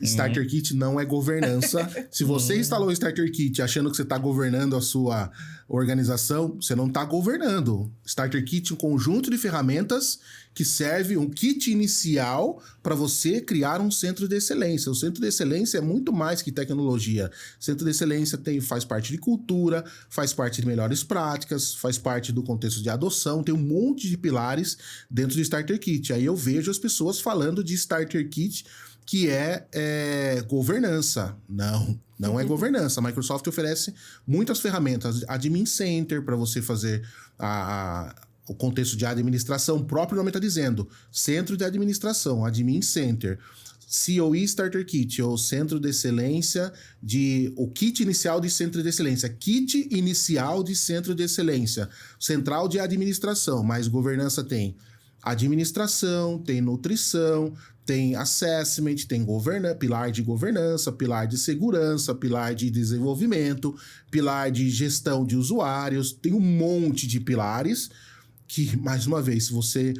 C: Starter Kit não é governança. Se você instalou o Starter Kit achando que você está governando a sua organização, você não está governando. Starter Kit é um conjunto de ferramentas que serve um kit inicial para você criar um centro de excelência. O centro de excelência é muito mais que tecnologia. O centro de excelência faz parte de cultura, faz parte de melhores práticas, faz parte do contexto de adoção, tem um monte de pilares dentro do Starter Kit. Aí eu vejo as pessoas falando de Starter Kit que é governança. Não é governança. A Microsoft oferece muitas ferramentas. Admin Center para você fazer o contexto de administração. O próprio nome está dizendo. Centro de administração, Admin Center. COE Starter Kit, ou Centro de Excelência, o kit inicial de Centro de Excelência. Kit inicial de Centro de Excelência. Central de administração, mas governança tem administração, tem nutrição, tem assessment, tem pilar de governança, pilar de segurança, pilar de desenvolvimento, pilar de gestão de usuários, tem um monte de pilares. que, mais uma vez, se você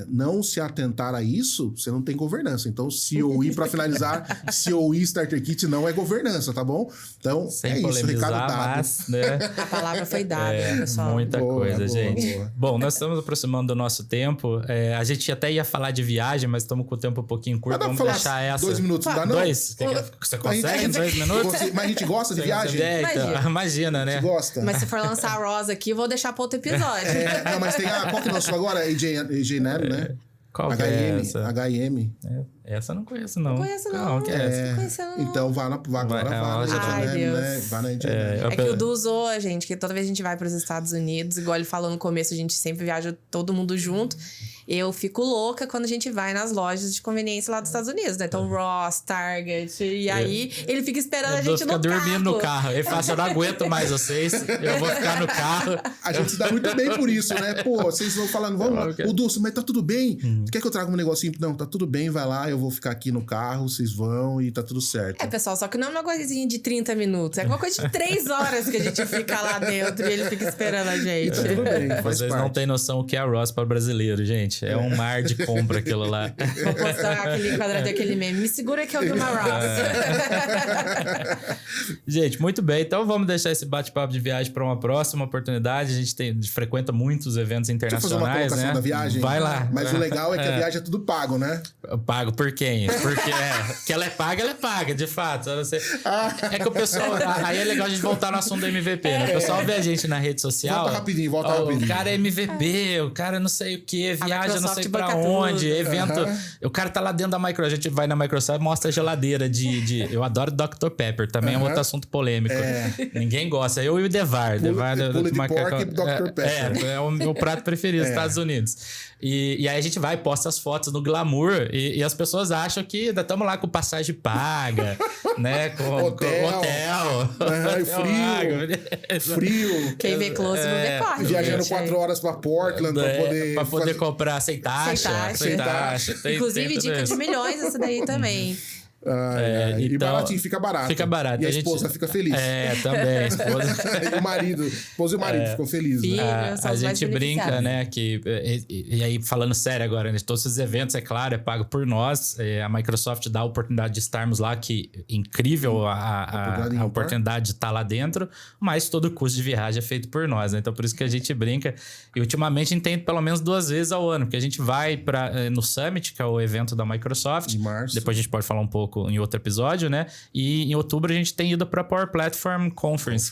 C: não se atentar a isso, você não tem governança. Então, COE, para finalizar, COE Starter Kit não é governança, tá bom? Então,
A: sem polemizar, recado dado. Mas, né?
B: A palavra foi dada, pessoal.
A: Muita coisa,
C: boa,
A: gente.
C: Boa.
A: Bom, nós estamos aproximando do nosso tempo. A gente até ia falar de viagem, mas estamos com o tempo um pouquinho curto. Vamos deixar essa.
C: 2 minutos, não dá não?
A: 2? Você consegue em 2 minutos?
C: Mas a gente gosta de viagem?
A: Imagina, né?
C: A gente gosta.
B: Mas se for lançar a Rosa aqui, eu vou deixar para outro episódio.
C: Não, mas tem qual que lançou agora? AJ Nero, né?
A: Qual que é essa?
C: HM.
A: Essa eu não conheço, não.
B: Não conheço, não.
A: Que é
B: essa?
C: Então vá na
B: AJ Nero. É que o Du usou, gente, que toda vez a gente vai para os Estados Unidos, igual ele falou no começo, a gente sempre viaja todo mundo junto. Eu fico louca quando a gente vai nas lojas de conveniência lá dos Estados Unidos, né? Então, Ross, Target. E aí, ele fica esperando a gente no carro.
A: Dormindo no carro. Ele fala, eu não aguento mais vocês, eu vou ficar no carro.
C: A gente se dá muito bem por isso, né? Pô, vocês vão falando, vamos lá. O Dulce, mas tá tudo bem? Quer que eu traga um negocinho? Não, tá tudo bem, vai lá, eu vou ficar aqui no carro, vocês vão e tá tudo certo.
B: Pessoal, só que não é uma coisinha de 30 minutos. É uma coisa de 3 horas que a gente fica lá dentro e ele fica esperando a gente.
C: Tá tudo bem,
A: vocês não têm noção o que é a Ross para brasileiro, gente. É um mar de compra aquilo lá.
B: Vou postar aquele quadradinho daquele meme. Me segura que eu vi uma Ross.
A: Gente, muito bem. Então vamos deixar esse bate-papo de viagem para uma próxima oportunidade. A gente frequenta muitos eventos internacionais,
C: né? Da viagem.
A: Vai lá.
C: Mas o legal é que a viagem é tudo pago, né?
A: Pago por quem? Porque que ela é paga, de fato. É que o pessoal... Aí é legal a gente voltar no assunto do MVP, né? O pessoal vê a gente na rede social.
C: Volta rapidinho.
A: O cara é MVP, o cara não sei o que, viaja não sei pra onde, evento... O cara tá lá dentro da Microsoft, a gente vai na Microsoft e mostra a geladeira de... Eu adoro Dr. Pepper, também é um outro assunto polêmico. Ninguém gosta. Eu e o Devar.
C: Pulo de porco e Dr. Pepper.
A: É o meu prato preferido dos Estados Unidos. E aí a gente vai e posta as fotos no glamour e as pessoas acham que ainda estamos lá com passagem paga, né? Com hotel.
C: Frio.
B: Quem vê close não vê corre.
C: Viajando 4 horas pra Portland pra poder
A: comprar sem taxa.
B: Inclusive, dica de milhões essa daí também.
C: E baratinho, fica barato.
A: Fica barato.
C: E a esposa fica feliz.
A: Também. A esposa.
C: Esposa e o marido ficam felizes.
B: Filho,
C: né?
A: A gente brinca, né? Que, e aí, falando sério agora, né? Todos esses eventos, é claro, é pago por nós. A Microsoft dá a oportunidade de estarmos lá, que incrível a oportunidade de estar lá dentro, mas todo o custo de viagem é feito por nós, né? Então, por isso que a gente brinca. E ultimamente a gente tem pelo menos 2 vezes ao ano, porque a gente vai no Summit, que é o evento da Microsoft.
C: Em março.
A: Depois a gente pode falar um pouco em outro episódio, né? E em outubro a gente tem ido para a Power Platform Conference,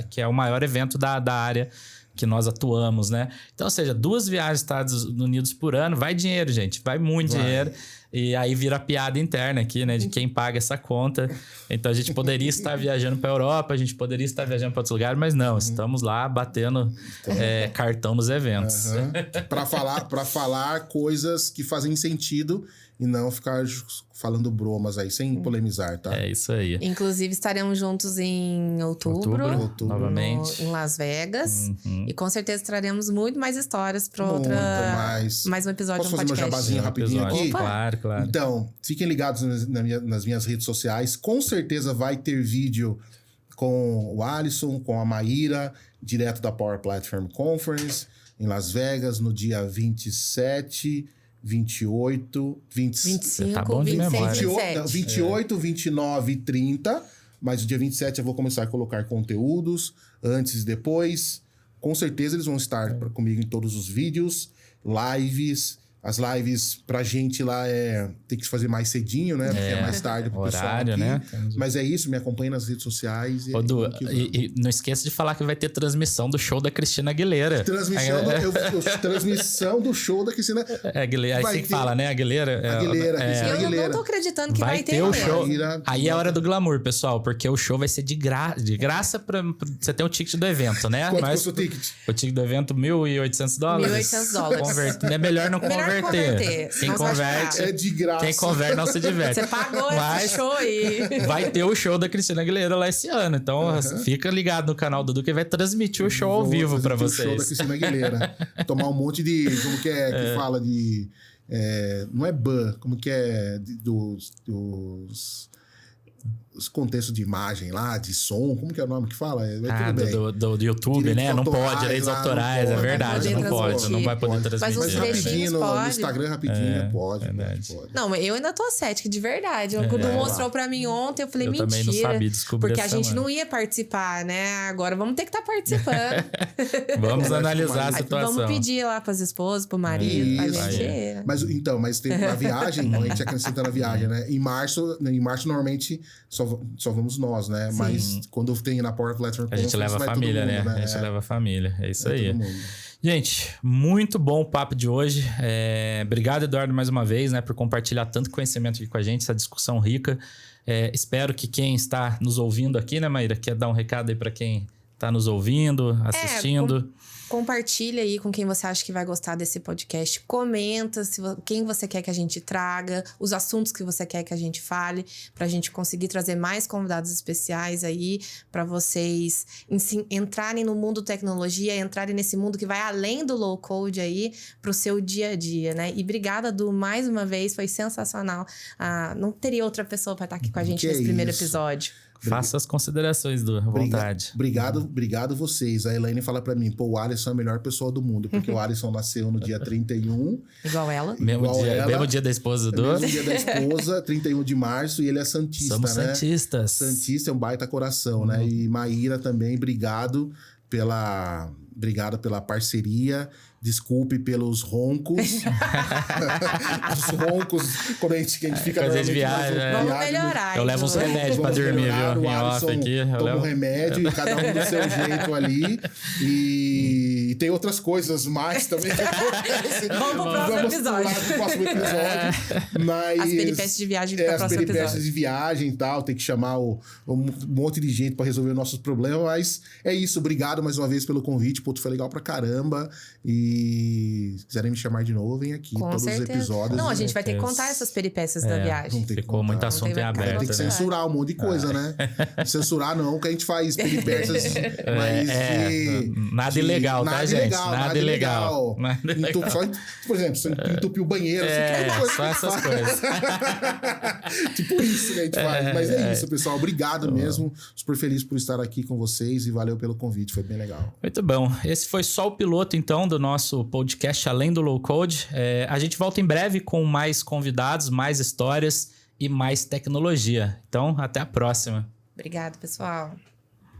A: que é o maior evento da área que nós atuamos, né? Então, ou seja, 2 viagens Estados Unidos por ano, vai dinheiro, gente, vai muito dinheiro. E aí vira piada interna aqui, né? De quem paga essa conta. Então a gente poderia estar viajando para a Europa, a gente poderia estar viajando para outros lugares, mas não, estamos lá batendo cartão nos eventos.
C: Para falar coisas que fazem sentido e não ficar falando bromas aí, sem polemizar, tá?
A: É isso aí.
B: Inclusive, estaremos juntos em outubro
A: novamente.
B: Em Las Vegas. E com certeza traremos muito mais histórias para mais um episódio
C: do podcast. Posso fazer meu jabazinho rapidinho aqui?
A: Claro.
C: Então, fiquem ligados nas minhas redes sociais. Com certeza vai ter vídeo com o Alisson, com a Maíra, direto da Power Platform Conference, em Las Vegas, no dia 27... 28,
B: 25,
A: tá bom de
B: 26,
C: 28, 29 e 30. Mas o dia 27 eu vou começar a colocar conteúdos antes e depois. Com certeza eles vão estar comigo em todos os vídeos, lives. As lives pra gente lá tem que fazer mais cedinho, né? Porque é mais tarde pro
A: horário,
C: pessoal aqui.
A: né?
C: Mas é isso, me acompanha nas redes sociais.
A: E não esqueça de falar que vai ter transmissão do show da Cristina Aguilera.
C: Transmissão do show da Cristina
A: Aguilera. Aí você que fala, né? Aguilera.
B: Eu não tô acreditando que vai ter
A: o show. Aí é a hora do glamour, pessoal, porque o show vai ser de graça pra você ter o ticket do evento, né?
C: Quanto custa o ticket?
A: O ticket do evento, $1.800.
B: $1.800.
A: É melhor não converter. Quem converte
C: é de graça.
A: Quem converte não se diverte.
B: Você pagou esse show aí.
A: Vai ter o show da Cristina Aguilera lá esse ano. Então fica ligado no canal do Dudu que vai transmitir o show ao vivo pra vocês.
C: O show da Cristina Aguilera. Tomar um monte de... Como que é que fala de... não é ban. Como que é? os contextos de imagem lá, de som, como que é o nome que fala? Vai tudo bem.
A: Do YouTube,
C: Direitos
A: né? Não pode,
C: autorais
A: direitos
C: lá,
A: autorais,
C: não
A: é
C: pode,
A: verdade,
B: não
A: não
B: pode
A: pode, não vai poder transmitir.
B: Mas os
C: Mas
B: trechinhos
C: rapidinho, no
B: pode.
C: Instagram rapidinho, pode.
B: Não, eu ainda tô cética, de verdade. Quando mostrou pra mim ontem, eu falei,
A: Eu
B: mentira.
A: também não sabia descobrir
B: porque a
A: essa
B: gente
A: semana.
B: não ia participar, né? Agora vamos ter que estar participando.
A: Vamos analisar a situação.
B: Vamos pedir lá pras esposas, pro marido, pra
C: Isso.
B: gente.
C: Mas tem a viagem, a gente acrescentando a viagem, né? Em março normalmente só vamos nós, né?
B: Sim.
C: Mas quando tem na Porta Letter
A: A gente leva a família, né? A gente leva a família. É isso aí. Gente, muito bom o papo de hoje. Obrigado, Eduardo, mais uma vez, né? Por compartilhar tanto conhecimento aqui com a gente, essa discussão rica. Espero que quem está nos ouvindo aqui, né, Maíra? Quer dar um recado aí para quem está nos ouvindo, assistindo?
B: Compartilha aí com quem você acha que vai gostar desse podcast. Comenta quem você quer que a gente traga, os assuntos que você quer que a gente fale, pra gente conseguir trazer mais convidados especiais aí, pra vocês entrarem no mundo tecnologia, entrarem nesse mundo que vai além do low code aí, pro seu dia a dia, né? E obrigada, Du, mais uma vez, foi sensacional. Não teria outra pessoa pra estar aqui com a gente nesse primeiro episódio.
A: Faça as considerações, Du, à vontade.
C: Obrigado vocês. A Elaine fala pra mim, pô, o Alisson é a melhor pessoa do mundo, porque o Alisson nasceu no dia 31.
B: Igual ela.
A: Mesmo dia da esposa do...
C: Mesmo dia da esposa, 31 de março, e ele é santista,
A: Somos
C: né?
A: santistas.
C: Santista é um baita coração, né? E Maíra também, obrigado pela parceria. Desculpe pelos roncos. Os roncos, quando a gente fica...
A: Coisa de viagem,
B: Vamos melhorar.
A: Eu levo uns remédios pra dormir, viu? Em off aqui.
C: Toma um remédio, e cada um do seu jeito ali. E tem outras coisas mais também.
B: Vamos pro próximo
C: episódio. Mas,
B: as peripécias de viagem pro próximo episódio.
C: As peripécias de viagem e tal. Tem que chamar um monte de gente pra resolver os nossos problemas. Mas é isso. Obrigado mais uma vez pelo convite. Pô, tu foi legal pra caramba. E se quiserem me chamar de novo, vem aqui.
B: Com
C: todos
B: certeza.
C: os episódios.
B: Não, a gente vai ter que contar essas peripécias da viagem.
A: Ficou muito assunto em aberto.
C: Tem que censurar um monte de coisa, né? Censurar não, que a gente faz peripécias.
A: Nada ilegal, tá, gente? Nada ilegal.
C: Por exemplo, você entupiu o banheiro.
A: Só essas coisas.
C: Tipo isso que a gente faz. Mas é isso, pessoal. Obrigado mesmo. Super feliz por estar aqui com vocês e valeu pelo convite. Foi bem legal.
A: Muito bom. Esse foi só o piloto, então, do nosso podcast Além do Low Code. A gente volta em breve com mais convidados, mais histórias e mais tecnologia. Então, até a próxima.
B: Obrigada, pessoal.